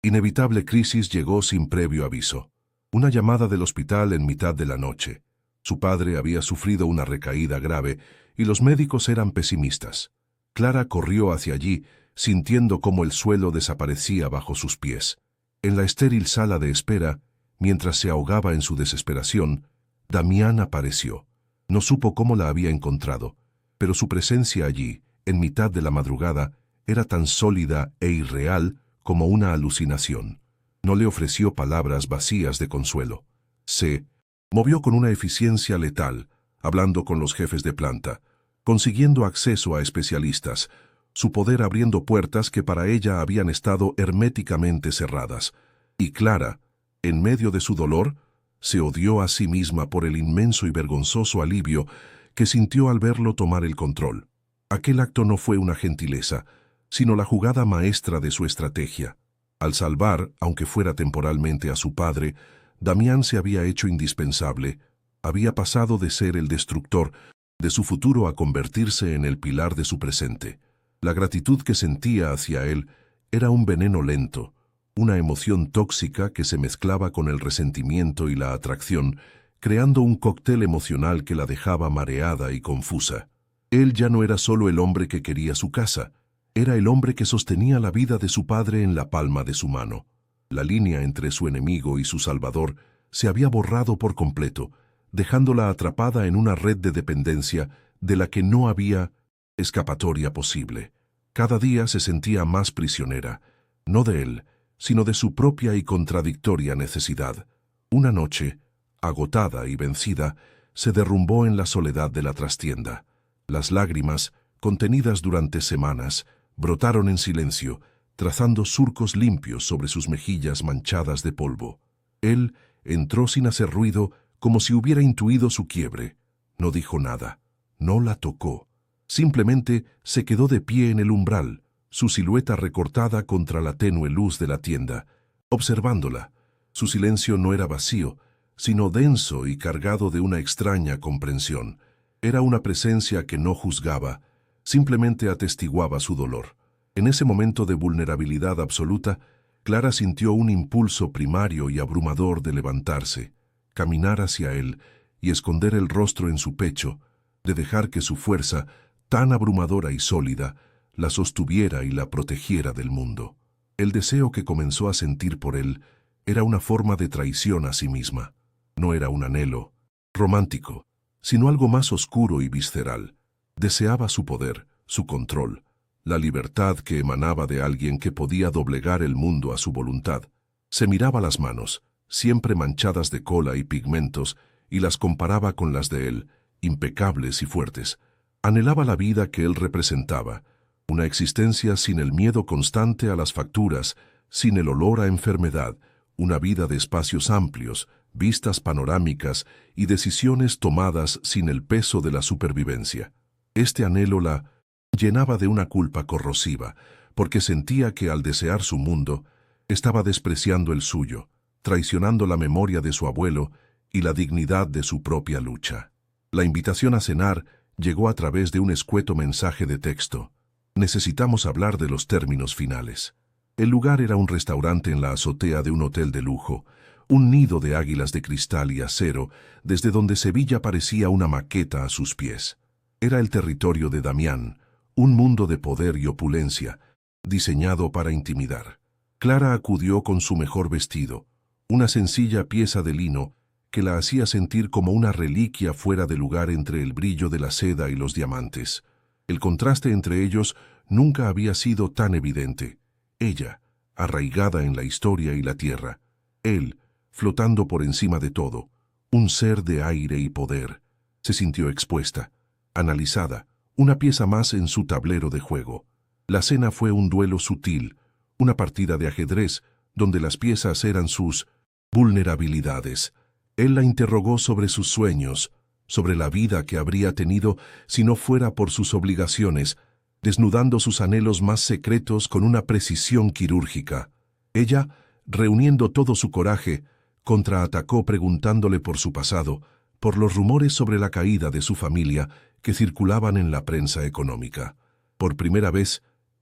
inevitable crisis llegó sin previo aviso. Una llamada del hospital en mitad de la noche. Su padre había sufrido una recaída grave y los médicos eran pesimistas. Clara corrió hacia allí, sintiendo cómo el suelo desaparecía bajo sus pies. En la estéril sala de espera, mientras se ahogaba en su desesperación, Damián apareció. No supo cómo la había encontrado, pero su presencia allí, en mitad de la madrugada, era tan sólida e irreal como una alucinación. No le ofreció palabras vacías de consuelo. Se movió con una eficiencia letal, hablando con los jefes de planta, consiguiendo acceso a especialistas, su poder abriendo puertas que para ella habían estado herméticamente cerradas. Y Clara, en medio de su dolor, se odió a sí misma por el inmenso y vergonzoso alivio que sintió al verlo tomar el control. Aquel acto no fue una gentileza, sino la jugada maestra de su estrategia. Al salvar, aunque fuera temporalmente a su padre, Damián se había hecho indispensable, había pasado de ser el destructor de su futuro a convertirse en el pilar de su presente. La gratitud que sentía hacia él era un veneno lento, una emoción tóxica que se mezclaba con el resentimiento y la atracción, creando un cóctel emocional que la dejaba mareada y confusa. Él ya no era solo el hombre que quería su casa, era el hombre que sostenía la vida de su padre en la palma de su mano. La línea entre su enemigo y su salvador se había borrado por completo, dejándola atrapada en una red de dependencia de la que no había escapatoria posible. Cada día se sentía más prisionera, no de él, sino de su propia y contradictoria necesidad. Una noche, agotada y vencida, se derrumbó en la soledad de la trastienda. Las lágrimas, contenidas durante semanas, brotaron en silencio, trazando surcos limpios sobre sus mejillas manchadas de polvo. Él entró sin hacer ruido, como si hubiera intuido su quiebre. No dijo nada, no la tocó. Simplemente se quedó de pie en el umbral, su silueta recortada contra la tenue luz de la tienda, observándola. Su silencio no era vacío, sino denso y cargado de una extraña comprensión. Era una presencia que no juzgaba, simplemente atestiguaba su dolor. En ese momento de vulnerabilidad absoluta, Clara sintió un impulso primario y abrumador de levantarse, caminar hacia él y esconder el rostro en su pecho, de dejar que su fuerza, tan abrumadora y sólida, la sostuviera y la protegiera del mundo. El deseo que comenzó a sentir por él era una forma de traición a sí misma. No era un anhelo romántico, sino algo más oscuro y visceral. Deseaba su poder, su control, la libertad que emanaba de alguien que podía doblegar el mundo a su voluntad. Se miraba las manos, siempre manchadas de cola y pigmentos, y las comparaba con las de él, impecables y fuertes. Anhelaba la vida que él representaba, una existencia sin el miedo constante a las facturas, sin el olor a enfermedad, una vida de espacios amplios, vistas panorámicas y decisiones tomadas sin el peso de la supervivencia. Este anhelo la llenaba de una culpa corrosiva, porque sentía que al desear su mundo, estaba despreciando el suyo, traicionando la memoria de su abuelo y la dignidad de su propia lucha. La invitación a cenar llegó a través de un escueto mensaje de texto. Necesitamos hablar de los términos finales. El lugar era un restaurante en la azotea de un hotel de lujo, un nido de águilas de cristal y acero, desde donde Sevilla parecía una maqueta a sus pies. Era el territorio de Damián, un mundo de poder y opulencia, diseñado para intimidar. Clara acudió con su mejor vestido, una sencilla pieza de lino que la hacía sentir como una reliquia fuera de lugar entre el brillo de la seda y los diamantes. El contraste entre ellos nunca había sido tan evidente. Ella, arraigada en la historia y la tierra. Él, flotando por encima de todo, un ser de aire y poder. Se sintió expuesta, analizada, una pieza más en su tablero de juego. La cena fue un duelo sutil, una partida de ajedrez donde las piezas eran sus vulnerabilidades. Él la interrogó sobre sus sueños, sobre la vida que habría tenido si no fuera por sus obligaciones, desnudando sus anhelos más secretos con una precisión quirúrgica. Ella, reuniendo todo su coraje, contraatacó preguntándole por su pasado, por los rumores sobre la caída de su familia que circulaban en la prensa económica. Por primera vez,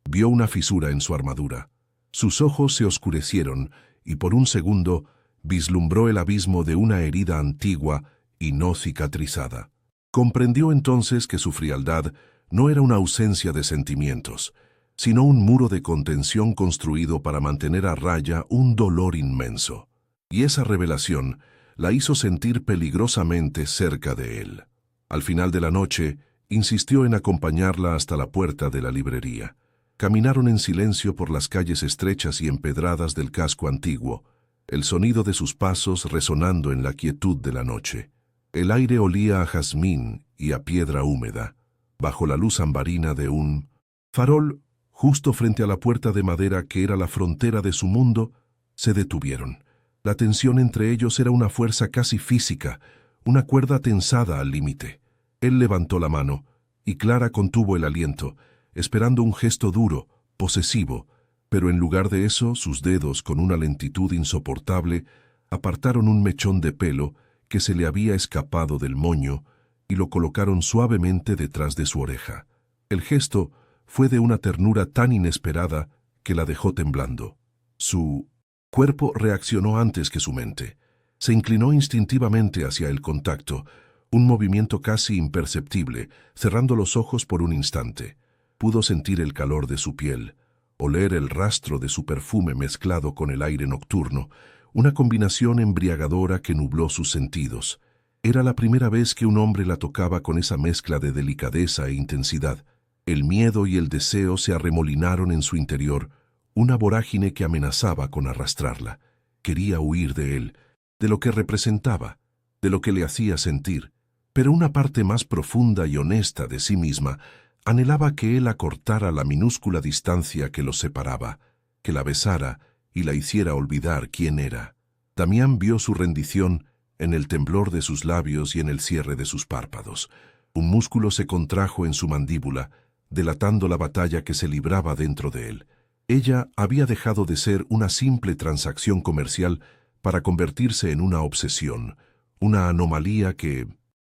vio una fisura en su armadura. Sus ojos se oscurecieron y por un segundo vislumbró el abismo de una herida antigua y no cicatrizada. Comprendió entonces que su frialdad no era una ausencia de sentimientos, sino un muro de contención construido para mantener a raya un dolor inmenso. Y esa revelación la hizo sentir peligrosamente cerca de él. Al final de la noche, insistió en acompañarla hasta la puerta de la librería. Caminaron en silencio por las calles estrechas y empedradas del casco antiguo, el sonido de sus pasos resonando en la quietud de la noche. El aire olía a jazmín y a piedra húmeda, bajo la luz ambarina de un farol, justo frente a la puerta de madera que era la frontera de su mundo. Se detuvieron. La tensión entre ellos era una fuerza casi física, una cuerda tensada al límite. Él levantó la mano, y Clara contuvo el aliento, esperando un gesto duro, posesivo, pero en lugar de eso, sus dedos, con una lentitud insoportable, apartaron un mechón de pelo que se le había escapado del moño y lo colocaron suavemente detrás de su oreja. El gesto fue de una ternura tan inesperada que la dejó temblando. Su cuerpo reaccionó antes que su mente. Se inclinó instintivamente hacia el contacto, un movimiento casi imperceptible, cerrando los ojos por un instante. Pudo sentir el calor de su piel, oler el rastro de su perfume mezclado con el aire nocturno, una combinación embriagadora que nubló sus sentidos. Era la primera vez que un hombre la tocaba con esa mezcla de delicadeza e intensidad. El miedo y el deseo se arremolinaron en su interior, una vorágine que amenazaba con arrastrarla. Quería huir de él, de lo que representaba, de lo que le hacía sentir, pero una parte más profunda y honesta de sí misma anhelaba que él acortara la minúscula distancia que los separaba, que la besara y la hiciera olvidar quién era. Damián vio su rendición en el temblor de sus labios y en el cierre de sus párpados. Un músculo se contrajo en su mandíbula, delatando la batalla que se libraba dentro de él. Ella había dejado de ser una simple transacción comercial para convertirse en una obsesión, una anomalía que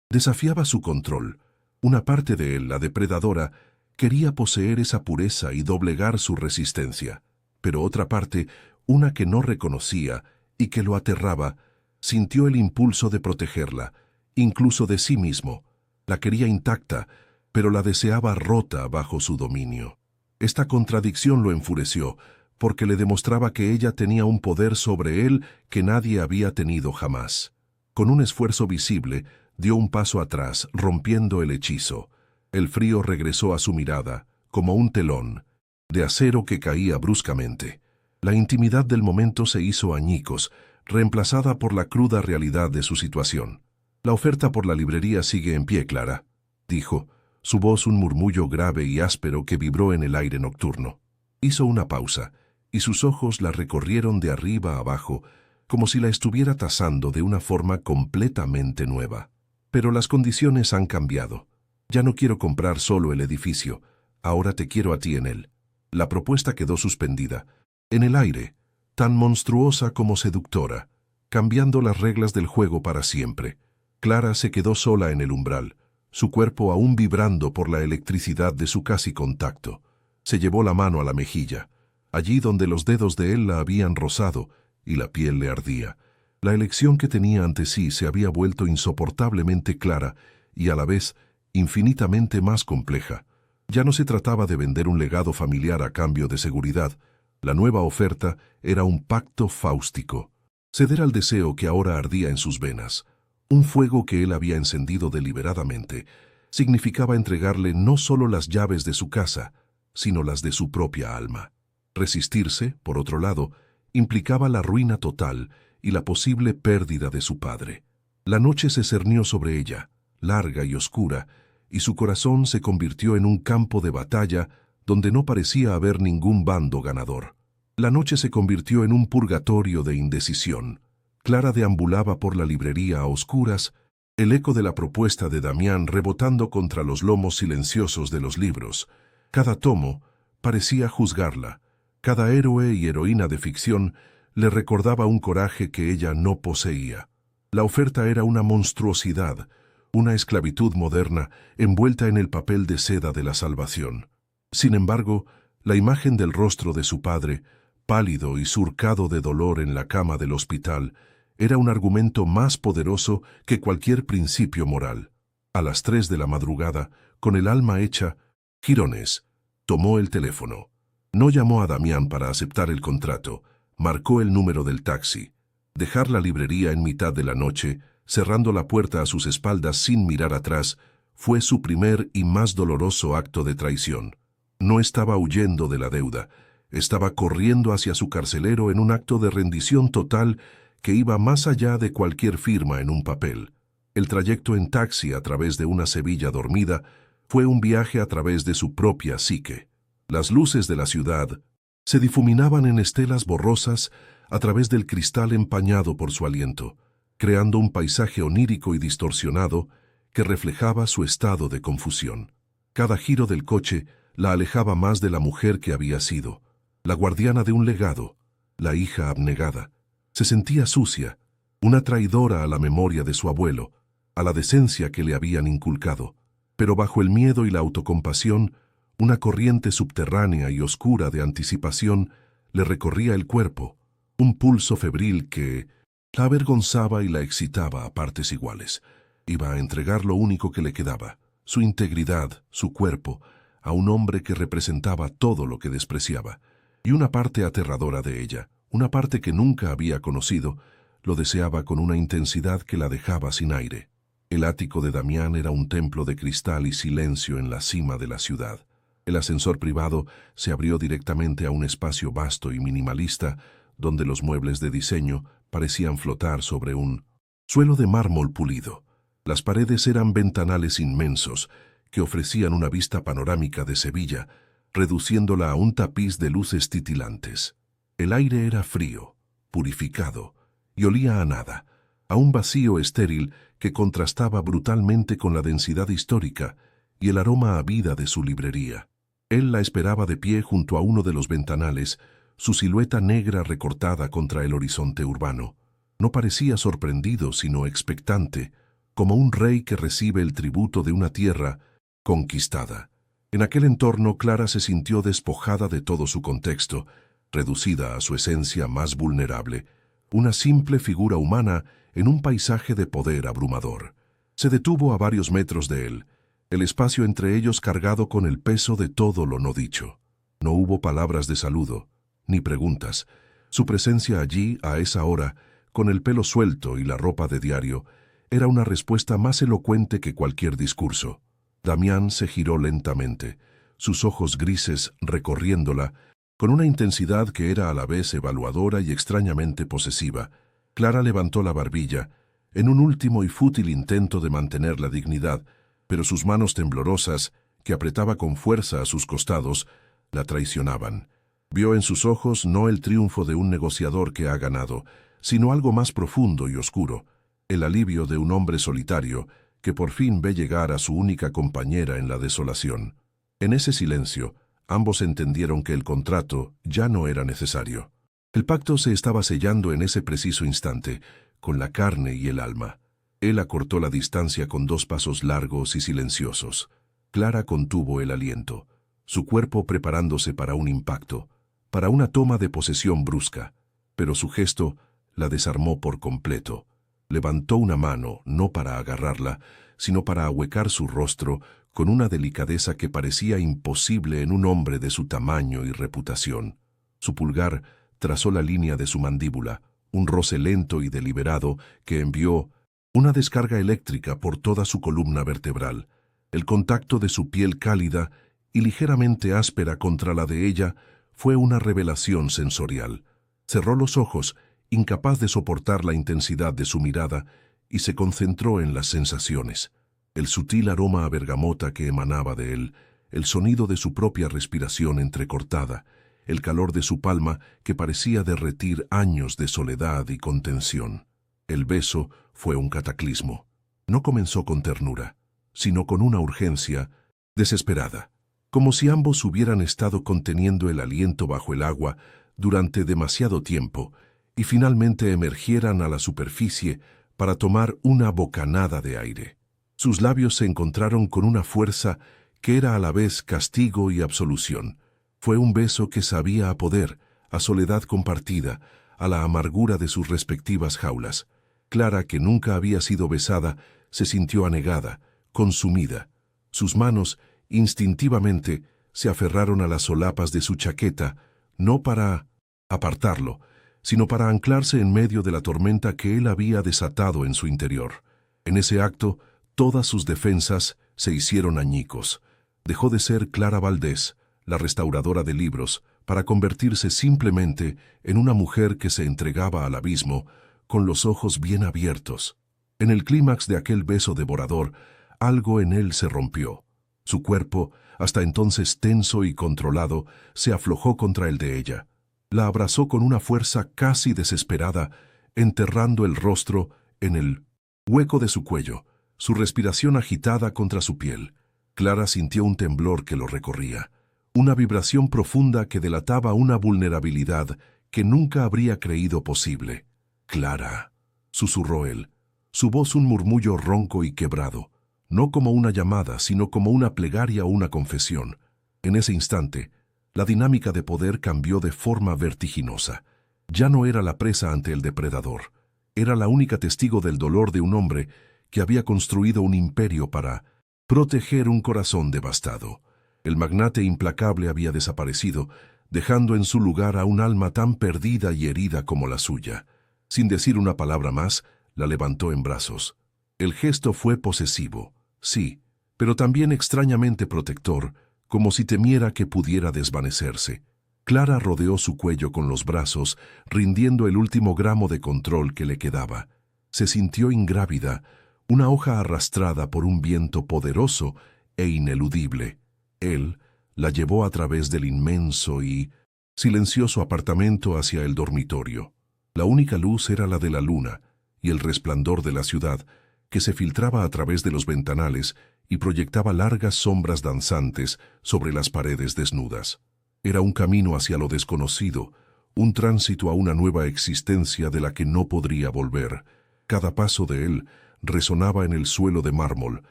desafiaba su control. Una parte de él, la depredadora, quería poseer esa pureza y doblegar su resistencia, pero otra parte, una que no reconocía y que lo aterraba, sintió el impulso de protegerla, incluso de sí mismo. La quería intacta, pero la deseaba rota bajo su dominio. Esta contradicción lo enfureció, porque le demostraba que ella tenía un poder sobre él que nadie había tenido jamás. Con un esfuerzo visible, dio un paso atrás, rompiendo el hechizo. El frío regresó a su mirada, como un telón de acero que caía bruscamente. La intimidad del momento se hizo añicos, reemplazada por la cruda realidad de su situación. «La oferta por la librería sigue en pie, Clara», dijo, su voz un murmullo grave y áspero que vibró en el aire nocturno. Hizo una pausa, y sus ojos la recorrieron de arriba a abajo, como si la estuviera tasando de una forma completamente nueva. «Pero las condiciones han cambiado. Ya no quiero comprar solo el edificio, ahora te quiero a ti en él». La propuesta quedó suspendida, en el aire, tan monstruosa como seductora, cambiando las reglas del juego para siempre. Clara se quedó sola en el umbral, su cuerpo aún vibrando por la electricidad de su casi contacto. Se llevó la mano a la mejilla, allí donde los dedos de él la habían rozado, y la piel le ardía. La elección que tenía ante sí se había vuelto insoportablemente clara y a la vez infinitamente más compleja. Ya no se trataba de vender un legado familiar a cambio de seguridad. La nueva oferta era un pacto fáustico. Ceder al deseo que ahora ardía en sus venas, un fuego que él había encendido deliberadamente, significaba entregarle no solo las llaves de su casa, sino las de su propia alma. Resistirse, por otro lado, implicaba la ruina total y la posible pérdida de su padre. La noche se cernió sobre ella, larga y oscura, y su corazón se convirtió en un campo de batalla donde no parecía haber ningún bando ganador. La noche se convirtió en un purgatorio de indecisión. Clara deambulaba por la librería a oscuras, el eco de la propuesta de Damián rebotando contra los lomos silenciosos de los libros. Cada tomo parecía juzgarla. Cada héroe y heroína de ficción le recordaba un coraje que ella no poseía. La oferta era una monstruosidad, una esclavitud moderna envuelta en el papel de seda de la salvación. Sin embargo, la imagen del rostro de su padre, pálido y surcado de dolor en la cama del hospital, era un argumento más poderoso que cualquier principio moral. A las 3 de la madrugada, con el alma hecha, Girones tomó el teléfono. No llamó a Damián para aceptar el contrato, marcó el número del taxi. Dejar la librería en mitad de la noche, cerrando la puerta a sus espaldas sin mirar atrás, fue su primer y más doloroso acto de traición. No estaba huyendo de la deuda, estaba corriendo hacia su carcelero en un acto de rendición total que iba más allá de cualquier firma en un papel. El trayecto en taxi a través de una Sevilla dormida fue un viaje a través de su propia psique. Las luces de la ciudad se difuminaban en estelas borrosas a través del cristal empañado por su aliento, creando un paisaje onírico y distorsionado que reflejaba su estado de confusión. Cada giro del coche la alejaba más de la mujer que había sido, la guardiana de un legado, la hija abnegada. Se sentía sucia, una traidora a la memoria de su abuelo, a la decencia que le habían inculcado, pero bajo el miedo y la autocompasión, una corriente subterránea y oscura de anticipación le recorría el cuerpo, un pulso febril que la avergonzaba y la excitaba a partes iguales. Iba a entregar lo único que le quedaba, su integridad, su cuerpo, a un hombre que representaba todo lo que despreciaba. Y una parte aterradora de ella, una parte que nunca había conocido, lo deseaba con una intensidad que la dejaba sin aire. El ático de Damián era un templo de cristal y silencio en la cima de la ciudad. El ascensor privado se abrió directamente a un espacio vasto y minimalista, donde los muebles de diseño parecían flotar sobre un suelo de mármol pulido. Las paredes eran ventanales inmensos, que ofrecían una vista panorámica de Sevilla, reduciéndola a un tapiz de luces titilantes. El aire era frío, purificado, y olía a nada, a un vacío estéril que contrastaba brutalmente con la densidad histórica y el aroma a vida de su librería. Él la esperaba de pie junto a uno de los ventanales, su silueta negra recortada contra el horizonte urbano. No parecía sorprendido, sino expectante, como un rey que recibe el tributo de una tierra conquistada. En aquel entorno, Clara se sintió despojada de todo su contexto, reducida a su esencia más vulnerable, una simple figura humana en un paisaje de poder abrumador. Se detuvo a varios metros de él, el espacio entre ellos cargado con el peso de todo lo no dicho. No hubo palabras de saludo, ni preguntas. Su presencia allí, a esa hora, con el pelo suelto y la ropa de diario, era una respuesta más elocuente que cualquier discurso. Damián se giró lentamente, sus ojos grises recorriéndola, con una intensidad que era a la vez evaluadora y extrañamente posesiva. Clara levantó la barbilla, en un último y fútil intento de mantener la dignidad, pero sus manos temblorosas, que apretaba con fuerza a sus costados, la traicionaban. Vio en sus ojos no el triunfo de un negociador que ha ganado, sino algo más profundo y oscuro, el alivio de un hombre solitario que por fin ve llegar a su única compañera en la desolación. En ese silencio, ambos entendieron que el contrato ya no era necesario. El pacto se estaba sellando en ese preciso instante, con la carne y el alma. Él acortó la distancia con 2 pasos largos y silenciosos. Clara contuvo el aliento, su cuerpo preparándose para un impacto, para una toma de posesión brusca, pero su gesto la desarmó por completo. Levantó una mano, no para agarrarla, sino para ahuecar su rostro con una delicadeza que parecía imposible en un hombre de su tamaño y reputación. Su pulgar trazó la línea de su mandíbula, un roce lento y deliberado que envió una descarga eléctrica por toda su columna vertebral. El contacto de su piel cálida y ligeramente áspera contra la de ella fue una revelación sensorial. Cerró los ojos, incapaz de soportar la intensidad de su mirada, y se concentró en las sensaciones. El sutil aroma a bergamota que emanaba de él, el sonido de su propia respiración entrecortada, el calor de su palma que parecía derretir años de soledad y contención. El beso fue un cataclismo. No comenzó con ternura, sino con una urgencia desesperada, como si ambos hubieran estado conteniendo el aliento bajo el agua durante demasiado tiempo y finalmente emergieran a la superficie para tomar una bocanada de aire. Sus labios se encontraron con una fuerza que era a la vez castigo y absolución. Fue un beso que sabía a poder, a soledad compartida, a la amargura de sus respectivas jaulas. Clara, que nunca había sido besada, se sintió anegada, consumida. Sus manos, instintivamente, se aferraron a las solapas de su chaqueta, no para apartarlo, sino para anclarse en medio de la tormenta que él había desatado en su interior. En ese acto, todas sus defensas se hicieron añicos. Dejó de ser Clara Valdés, la restauradora de libros, para convertirse simplemente en una mujer que se entregaba al abismo, con los ojos bien abiertos. En el clímax de aquel beso devorador, algo en él se rompió. Su cuerpo, hasta entonces tenso y controlado, se aflojó contra el de ella. La abrazó con una fuerza casi desesperada, enterrando el rostro en el hueco de su cuello, su respiración agitada contra su piel. Clara sintió un temblor que lo recorría, una vibración profunda que delataba una vulnerabilidad que nunca habría creído posible. «Clara», susurró él, su voz un murmullo ronco y quebrado, no como una llamada, sino como una plegaria o una confesión. En ese instante, la dinámica de poder cambió de forma vertiginosa. Ya no era la presa ante el depredador, era la única testigo del dolor de un hombre que había construido un imperio para proteger un corazón devastado. El magnate implacable había desaparecido, dejando en su lugar a un alma tan perdida y herida como la suya. Sin decir una palabra más, la levantó en brazos. El gesto fue posesivo, sí, pero también extrañamente protector, como si temiera que pudiera desvanecerse. Clara rodeó su cuello con los brazos, rindiendo el último gramo de control que le quedaba. Se sintió ingrávida, una hoja arrastrada por un viento poderoso e ineludible. Él la llevó a través del inmenso y silencioso apartamento hacia el dormitorio. La única luz era la de la luna y el resplandor de la ciudad, que se filtraba a través de los ventanales y proyectaba largas sombras danzantes sobre las paredes desnudas. Era un camino hacia lo desconocido, un tránsito a una nueva existencia de la que no podría volver. Cada paso de él resonaba en el suelo de mármol,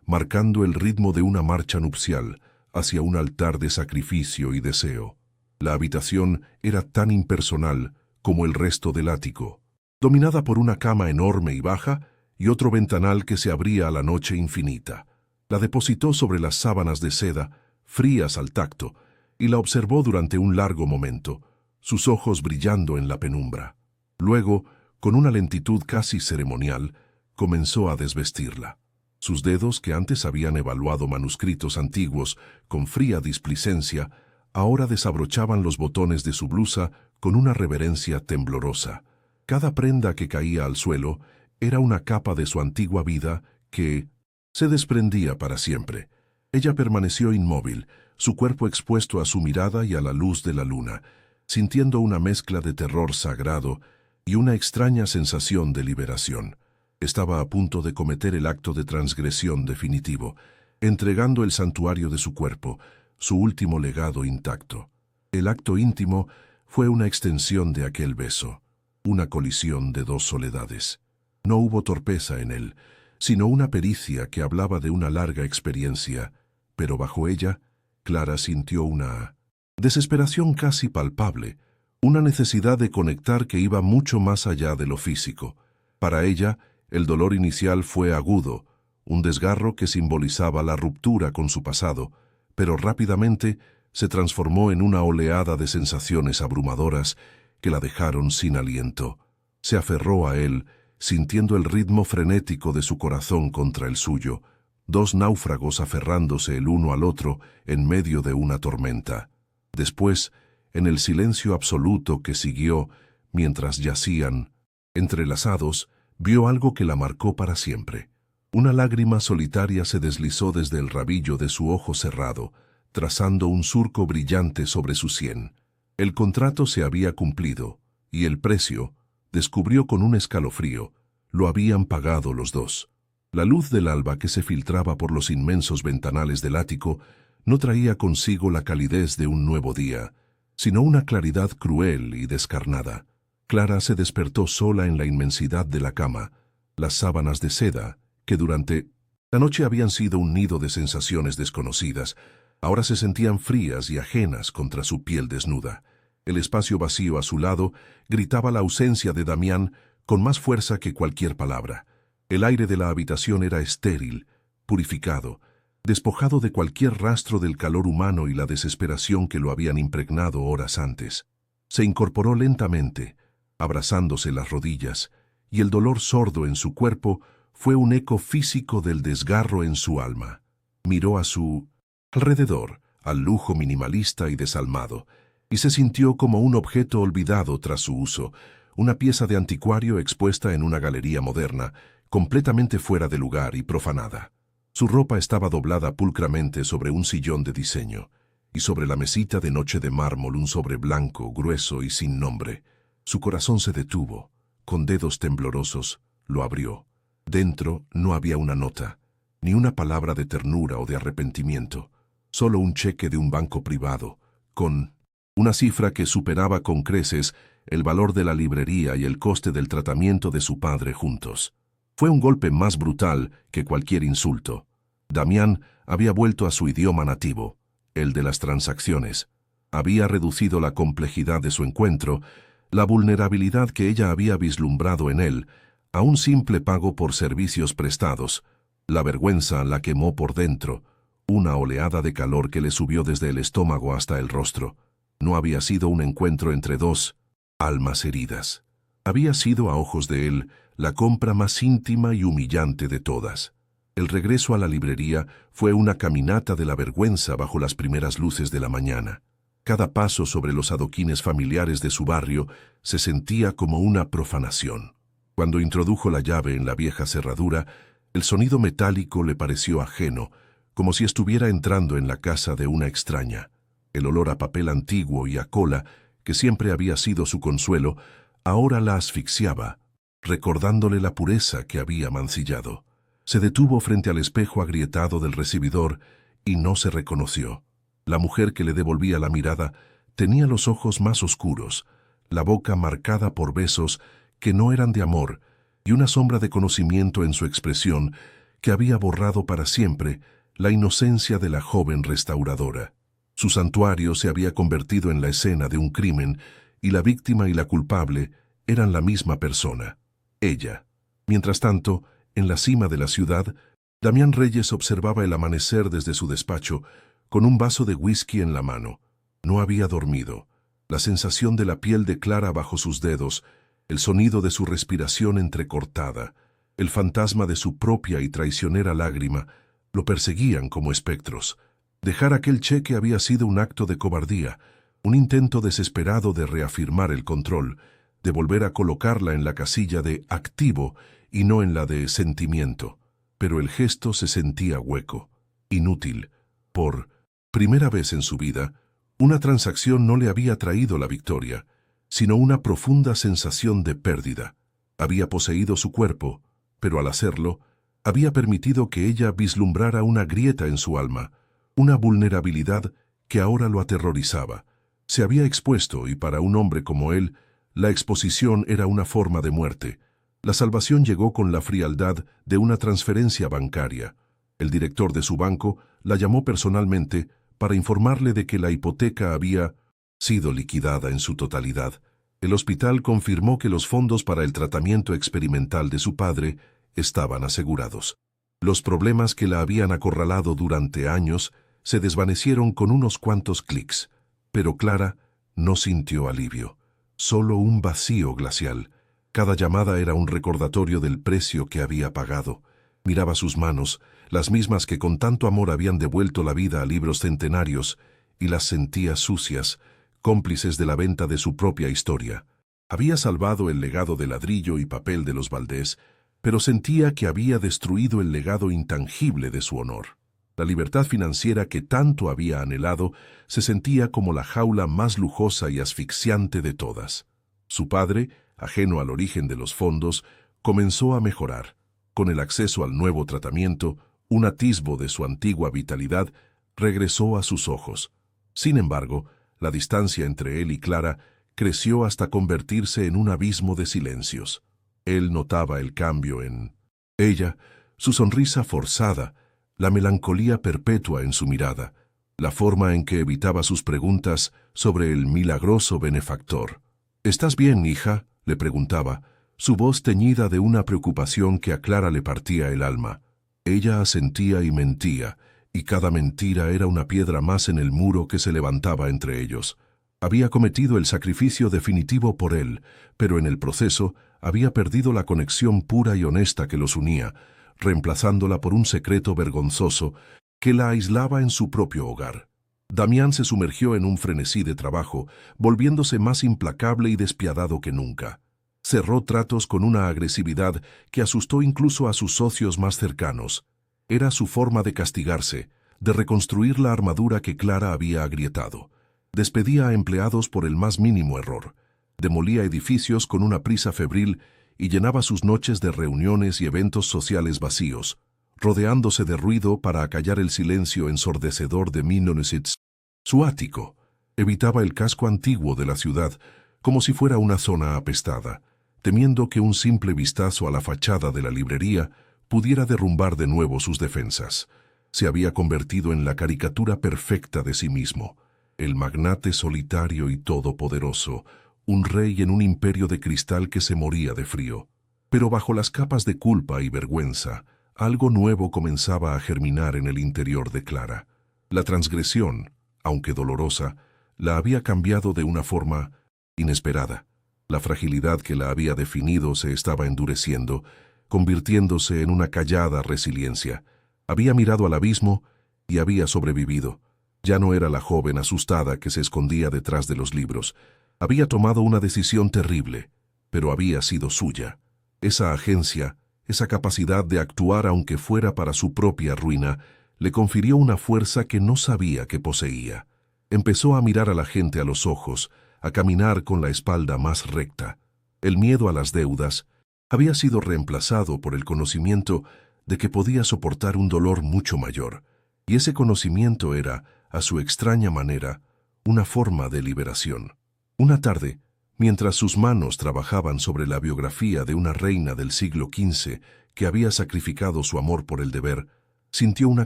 marcando el ritmo de una marcha nupcial hacia un altar de sacrificio y deseo. La habitación era tan impersonal como el resto del ático, dominada por una cama enorme y baja y otro ventanal que se abría a la noche infinita. La depositó sobre las sábanas de seda, frías al tacto, y la observó durante un largo momento, sus ojos brillando en la penumbra. Luego, con una lentitud casi ceremonial, comenzó a desvestirla. Sus dedos, que antes habían evaluado manuscritos antiguos con fría displicencia, ahora desabrochaban los botones de su blusa con una reverencia temblorosa. Cada prenda que caía al suelo era una capa de su antigua vida que se desprendía para siempre. Ella permaneció inmóvil, su cuerpo expuesto a su mirada y a la luz de la luna, sintiendo una mezcla de terror sagrado y una extraña sensación de liberación. Estaba a punto de cometer el acto de transgresión definitivo, entregando el santuario de su cuerpo, su último legado intacto. El acto íntimo fue una extensión de aquel beso, una colisión de dos soledades. No hubo torpeza en él, sino una pericia que hablaba de una larga experiencia, pero bajo ella, Clara sintió una desesperación casi palpable, una necesidad de conectar que iba mucho más allá de lo físico. Para ella, el dolor inicial fue agudo, un desgarro que simbolizaba la ruptura con su pasado, pero rápidamente se transformó en una oleada de sensaciones abrumadoras que la dejaron sin aliento. Se aferró a él, sintiendo el ritmo frenético de su corazón contra el suyo, dos náufragos aferrándose el uno al otro en medio de una tormenta. Después, en el silencio absoluto que siguió, mientras yacían entrelazados, vio algo que la marcó para siempre. Una lágrima solitaria se deslizó desde el rabillo de su ojo cerrado, trazando un surco brillante sobre su sien. El contrato se había cumplido, y el precio, descubrió con un escalofrío, lo habían pagado los dos. La luz del alba que se filtraba por los inmensos ventanales del ático no traía consigo la calidez de un nuevo día, sino una claridad cruel y descarnada. Clara se despertó sola en la inmensidad de la cama. Las sábanas de seda, que durante la noche habían sido un nido de sensaciones desconocidas, ahora se sentían frías y ajenas contra su piel desnuda. El espacio vacío a su lado gritaba la ausencia de Damián con más fuerza que cualquier palabra. El aire de la habitación era estéril, purificado, despojado de cualquier rastro del calor humano y la desesperación que lo habían impregnado horas antes. Se incorporó lentamente, abrazándose las rodillas, y el dolor sordo en su cuerpo fue un eco físico del desgarro en su alma. Miró a su alrededor, al lujo minimalista y desalmado, y se sintió como un objeto olvidado tras su uso, una pieza de anticuario expuesta en una galería moderna, completamente fuera de lugar y profanada. Su ropa estaba doblada pulcramente sobre un sillón de diseño, y sobre la mesita de noche de mármol un sobre blanco, grueso y sin nombre. Su corazón se detuvo, con dedos temblorosos, lo abrió. Dentro no había una nota, ni una palabra de ternura o de arrepentimiento, solo un cheque de un banco privado, con una cifra que superaba con creces el valor de la librería y el coste del tratamiento de su padre juntos. Fue un golpe más brutal que cualquier insulto. Damián había vuelto a su idioma nativo, el de las transacciones. Había reducido la complejidad de su encuentro, la vulnerabilidad que ella había vislumbrado en él, a un simple pago por servicios prestados. La vergüenza la quemó por dentro, una oleada de calor que le subió desde el estómago hasta el rostro. No había sido un encuentro entre dos almas heridas. Había sido, a ojos de él, la compra más íntima y humillante de todas. El regreso a la librería fue una caminata de la vergüenza bajo las primeras luces de la mañana. Cada paso sobre los adoquines familiares de su barrio se sentía como una profanación. Cuando introdujo la llave en la vieja cerradura, el sonido metálico le pareció ajeno, como si estuviera entrando en la casa de una extraña. El olor a papel antiguo y a cola, que siempre había sido su consuelo, ahora la asfixiaba, recordándole la pureza que había mancillado. Se detuvo frente al espejo agrietado del recibidor y no se reconoció. La mujer que le devolvía la mirada tenía los ojos más oscuros, la boca marcada por besos que no eran de amor y una sombra de conocimiento en su expresión que había borrado para siempre la inocencia de la joven restauradora. Su santuario se había convertido en la escena de un crimen y la víctima y la culpable eran la misma persona, ella. Mientras tanto, en la cima de la ciudad, Damián Reyes observaba el amanecer desde su despacho con un vaso de whisky en la mano. No había dormido. La sensación de la piel de Clara bajo sus dedos, el sonido de su respiración entrecortada, el fantasma de su propia y traicionera lágrima, lo perseguían como espectros. Dejar aquel cheque había sido un acto de cobardía, un intento desesperado de reafirmar el control, de volver a colocarla en la casilla de activo y no en la de sentimiento. Pero el gesto se sentía hueco, inútil. Por primera vez en su vida, una transacción no le había traído la victoria, sino una profunda sensación de pérdida. Había poseído su cuerpo, pero al hacerlo, había permitido que ella vislumbrara una grieta en su alma, una vulnerabilidad que ahora lo aterrorizaba. Se había expuesto y para un hombre como él, la exposición era una forma de muerte. La salvación llegó con la frialdad de una transferencia bancaria. El director de su banco la llamó personalmente para informarle de que la hipoteca había sido liquidada en su totalidad. El hospital confirmó que los fondos para el tratamiento experimental de su padre estaban asegurados. Los problemas que la habían acorralado durante años se desvanecieron con unos cuantos clics, pero Clara no sintió alivio, solo un vacío glacial. Cada llamada era un recordatorio del precio que había pagado. Miraba sus manos, las mismas que con tanto amor habían devuelto la vida a libros centenarios, y las sentía sucias, cómplices de la venta de su propia historia. Había salvado el legado de ladrillo y papel de los Valdés, pero sentía que había destruido el legado intangible de su honor. La libertad financiera que tanto había anhelado se sentía como la jaula más lujosa y asfixiante de todas. Su padre, ajeno al origen de los fondos, comenzó a mejorar. Con el acceso al nuevo tratamiento, un atisbo de su antigua vitalidad regresó a sus ojos. Sin embargo, la distancia entre él y Clara creció hasta convertirse en un abismo de silencios. Él notaba el cambio en ella, su sonrisa forzada, la melancolía perpetua en su mirada, la forma en que evitaba sus preguntas sobre el milagroso benefactor. «¿Estás bien, hija?», le preguntaba, su voz teñida de una preocupación que a Clara le partía el alma. Ella asentía y mentía, y cada mentira era una piedra más en el muro que se levantaba entre ellos. Había cometido el sacrificio definitivo por él, pero en el proceso había perdido la conexión pura y honesta que los unía, reemplazándola por un secreto vergonzoso que la aislaba en su propio hogar. Damián se sumergió en un frenesí de trabajo, volviéndose más implacable y despiadado que nunca. Cerró tratos con una agresividad que asustó incluso a sus socios más cercanos. Era su forma de castigarse, de reconstruir la armadura que Clara había agrietado. Despedía a empleados por el más mínimo error. Demolía edificios con una prisa febril y llenaba sus noches de reuniones y eventos sociales vacíos, rodeándose de ruido para acallar el silencio ensordecedor de Minonesitz. Su ático evitaba el casco antiguo de la ciudad como si fuera una zona apestada, temiendo que un simple vistazo a la fachada de la librería pudiera derrumbar de nuevo sus defensas. Se había convertido en la caricatura perfecta de sí mismo, el magnate solitario y todopoderoso, un rey en un imperio de cristal que se moría de frío. Pero bajo las capas de culpa y vergüenza, algo nuevo comenzaba a germinar en el interior de Clara. La transgresión, aunque dolorosa, la había cambiado de una forma inesperada. La fragilidad que la había definido se estaba endureciendo, convirtiéndose en una callada resiliencia. Había mirado al abismo y había sobrevivido. Ya no era la joven asustada que se escondía detrás de los libros. Había tomado una decisión terrible, pero había sido suya. Esa agencia, esa capacidad de actuar aunque fuera para su propia ruina, le confirió una fuerza que no sabía que poseía. Empezó a mirar a la gente a los ojos, a caminar con la espalda más recta. El miedo a las deudas había sido reemplazado por el conocimiento de que podía soportar un dolor mucho mayor, y ese conocimiento era, a su extraña manera, una forma de liberación. Una tarde, mientras sus manos trabajaban sobre la biografía de una reina del siglo XV que había sacrificado su amor por el deber, sintió una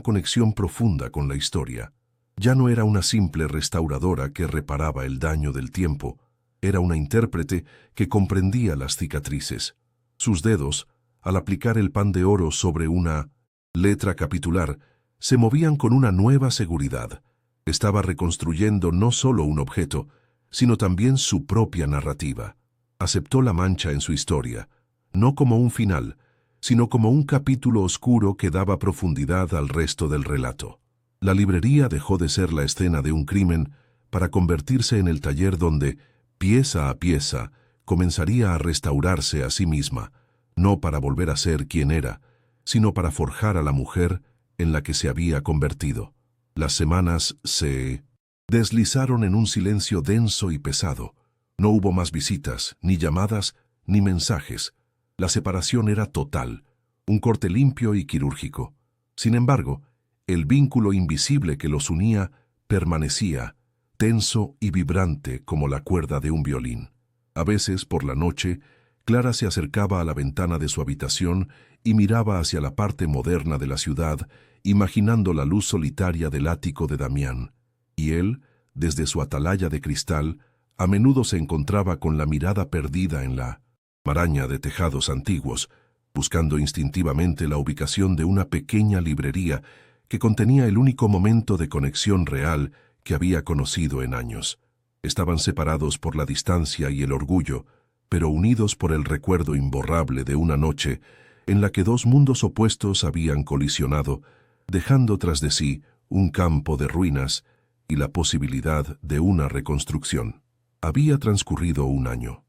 conexión profunda con la historia. Ya no era una simple restauradora que reparaba el daño del tiempo, era una intérprete que comprendía las cicatrices. Sus dedos, al aplicar el pan de oro sobre una letra capitular, se movían con una nueva seguridad. Estaba reconstruyendo no solo un objeto, sino también su propia narrativa. Aceptó la mancha en su historia, no como un final, sino como un capítulo oscuro que daba profundidad al resto del relato. La librería dejó de ser la escena de un crimen para convertirse en el taller donde, pieza a pieza, comenzaría a restaurarse a sí misma, no para volver a ser quien era, sino para forjar a la mujer en la que se había convertido. Las semanas se deslizaron en un silencio denso y pesado. No hubo más visitas, ni llamadas, ni mensajes. La separación era total, un corte limpio y quirúrgico. Sin embargo, el vínculo invisible que los unía permanecía, tenso y vibrante como la cuerda de un violín. A veces, por la noche, Clara se acercaba a la ventana de su habitación y miraba hacia la parte moderna de la ciudad, imaginando la luz solitaria del ático de Damián. Y él, desde su atalaya de cristal, a menudo se encontraba con la mirada perdida en la maraña de tejados antiguos, buscando instintivamente la ubicación de una pequeña librería que contenía el único momento de conexión real que había conocido en años. Estaban separados por la distancia y el orgullo, pero unidos por el recuerdo imborrable de una noche en la que dos mundos opuestos habían colisionado, dejando tras de sí un campo de ruinas y la posibilidad de una reconstrucción. Había transcurrido un año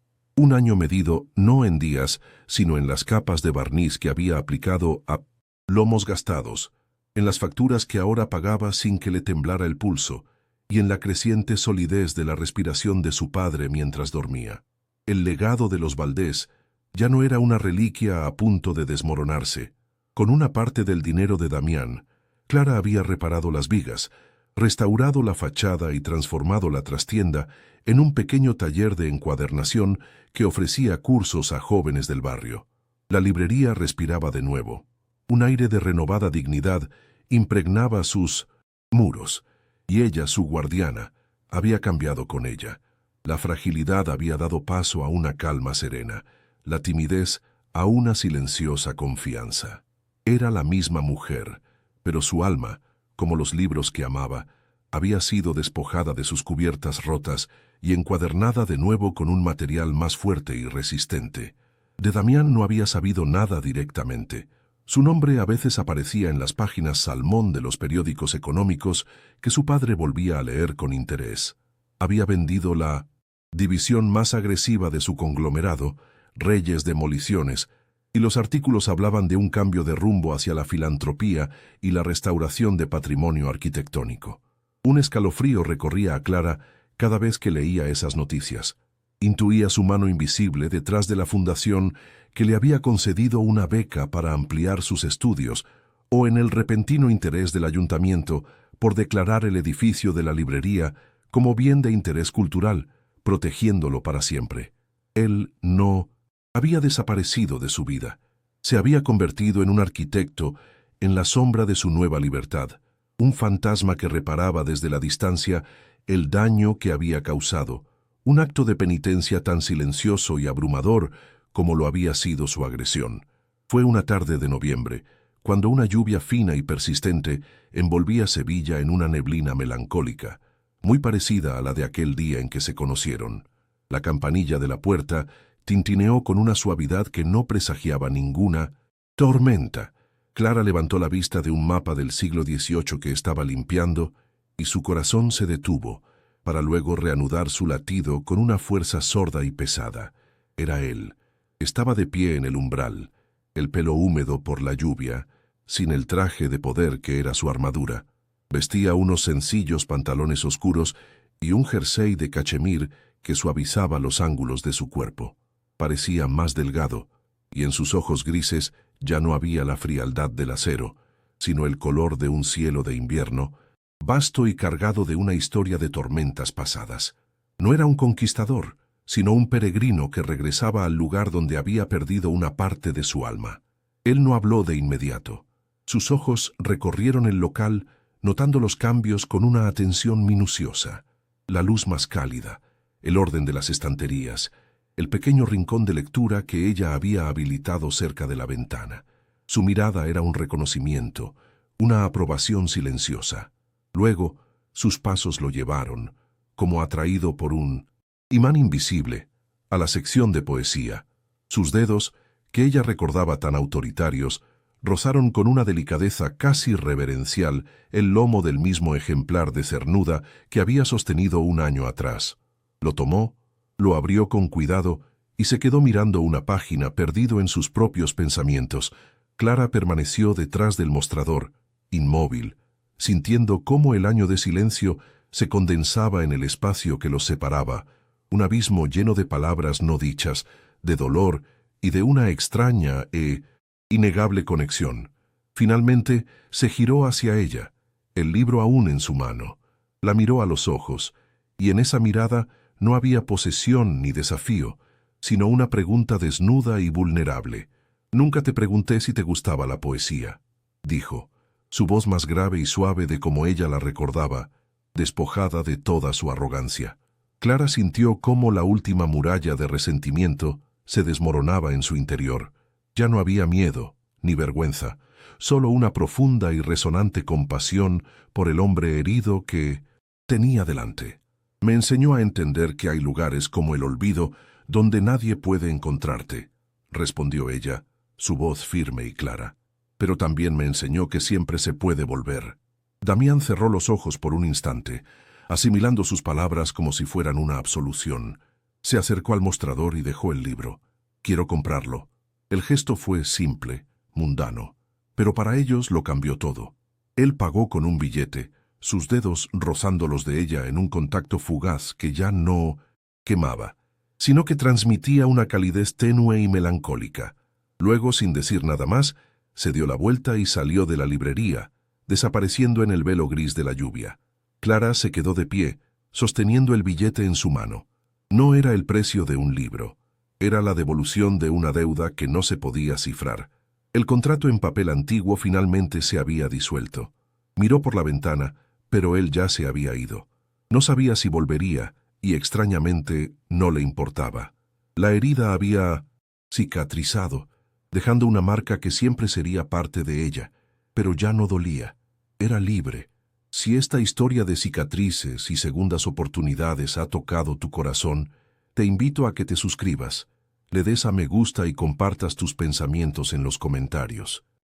medido no en días, sino en las capas de barniz que había aplicado a lomos gastados, en las facturas que ahora pagaba sin que le temblara el pulso, y en la creciente solidez de la respiración de su padre mientras dormía. El legado de los Valdés ya no era una reliquia a punto de desmoronarse. Con una parte del dinero de Damián, Clara había reparado las vigas, restaurado la fachada y transformado la trastienda en un pequeño taller de encuadernación que ofrecía cursos a jóvenes del barrio. La librería respiraba de nuevo. Un aire de renovada dignidad impregnaba sus muros, y ella, su guardiana, había cambiado con ella. La fragilidad había dado paso a una calma serena, la timidez a una silenciosa confianza. Era la misma mujer, pero su alma, como los libros que amaba, había sido despojada de sus cubiertas rotas y encuadernada de nuevo con un material más fuerte y resistente. De Damián no había sabido nada directamente. Su nombre a veces aparecía en las páginas salmón de los periódicos económicos que su padre volvía a leer con interés. Había vendido la división más agresiva de su conglomerado, Reyes Demoliciones, y los artículos hablaban de un cambio de rumbo hacia la filantropía y la restauración de patrimonio arquitectónico. Un escalofrío recorría a Clara cada vez que leía esas noticias. Intuía su mano invisible detrás de la fundación que le había concedido una beca para ampliar sus estudios, o en el repentino interés del ayuntamiento por declarar el edificio de la librería como bien de interés cultural, protegiéndolo para siempre. Él no había desaparecido de su vida. Se había convertido en un arquitecto en la sombra de su nueva libertad, un fantasma que reparaba desde la distancia el daño que había causado, un acto de penitencia tan silencioso y abrumador como lo había sido su agresión. Fue una tarde de noviembre, cuando una lluvia fina y persistente envolvía Sevilla en una neblina melancólica, muy parecida a la de aquel día en que se conocieron. La campanilla de la puerta tintineó con una suavidad que no presagiaba ninguna tormenta. Clara levantó la vista de un mapa del siglo XVIII que estaba limpiando y su corazón se detuvo, para luego reanudar su latido con una fuerza sorda y pesada. Era él. Estaba de pie en el umbral, el pelo húmedo por la lluvia, sin el traje de poder que era su armadura. Vestía unos sencillos pantalones oscuros y un jersey de cachemir que suavizaba los ángulos de su cuerpo. Parecía más delgado, y en sus ojos grises Ya no había la frialdad del acero, sino el color de un cielo de invierno, vasto y cargado de una historia de tormentas pasadas. No era un conquistador, sino un peregrino que regresaba al lugar donde había perdido una parte de su alma. Él no habló de inmediato. Sus ojos recorrieron el local, notando los cambios con una atención minuciosa. La luz más cálida, el orden de las estanterías, el pequeño rincón de lectura que ella había habilitado cerca de la ventana. Su mirada era un reconocimiento, una aprobación silenciosa. Luego, sus pasos lo llevaron, como atraído por un imán invisible, a la sección de poesía. Sus dedos, que ella recordaba tan autoritarios, rozaron con una delicadeza casi reverencial el lomo del mismo ejemplar de cernuda que había sostenido un año atrás. Lo tomó, lo abrió con cuidado y se quedó mirando una página perdido en sus propios pensamientos. Clara permaneció detrás del mostrador, inmóvil, sintiendo cómo el año de silencio se condensaba en el espacio que los separaba, un abismo lleno de palabras no dichas, de dolor y de una extraña e innegable conexión. Finalmente se giró hacia ella, el libro aún en su mano. La miró a los ojos, y en esa mirada no había posesión ni desafío, sino una pregunta desnuda y vulnerable. «Nunca te pregunté si te gustaba la poesía», dijo, su voz más grave y suave de como ella la recordaba, despojada de toda su arrogancia. Clara sintió cómo la última muralla de resentimiento se desmoronaba en su interior. Ya no había miedo, ni vergüenza, solo una profunda y resonante compasión por el hombre herido que tenía delante. «Me enseñó a entender que hay lugares como el olvido donde nadie puede encontrarte», respondió ella, su voz firme y clara. «Pero también me enseñó que siempre se puede volver». Damián cerró los ojos por un instante, asimilando sus palabras como si fueran una absolución. Se acercó al mostrador y dejó el libro. «Quiero comprarlo». El gesto fue simple, mundano, pero para ellos lo cambió todo. Él pagó con un billete, sus dedos rozando los de ella en un contacto fugaz que ya no quemaba, sino que transmitía una calidez tenue y melancólica. Luego, sin decir nada más, se dio la vuelta y salió de la librería, desapareciendo en el velo gris de la lluvia. Clara se quedó de pie, sosteniendo el billete en su mano. No era el precio de un libro. Era la devolución de una deuda que no se podía cifrar. El contrato en papel antiguo finalmente se había disuelto. Miró por la ventana, pero él ya se había ido. No sabía si volvería, y extrañamente no le importaba. La herida había cicatrizado, dejando una marca que siempre sería parte de ella, pero ya no dolía. Era libre. Si esta historia de cicatrices y segundas oportunidades ha tocado tu corazón, te invito a que te suscribas, le des a me gusta y compartas tus pensamientos en los comentarios.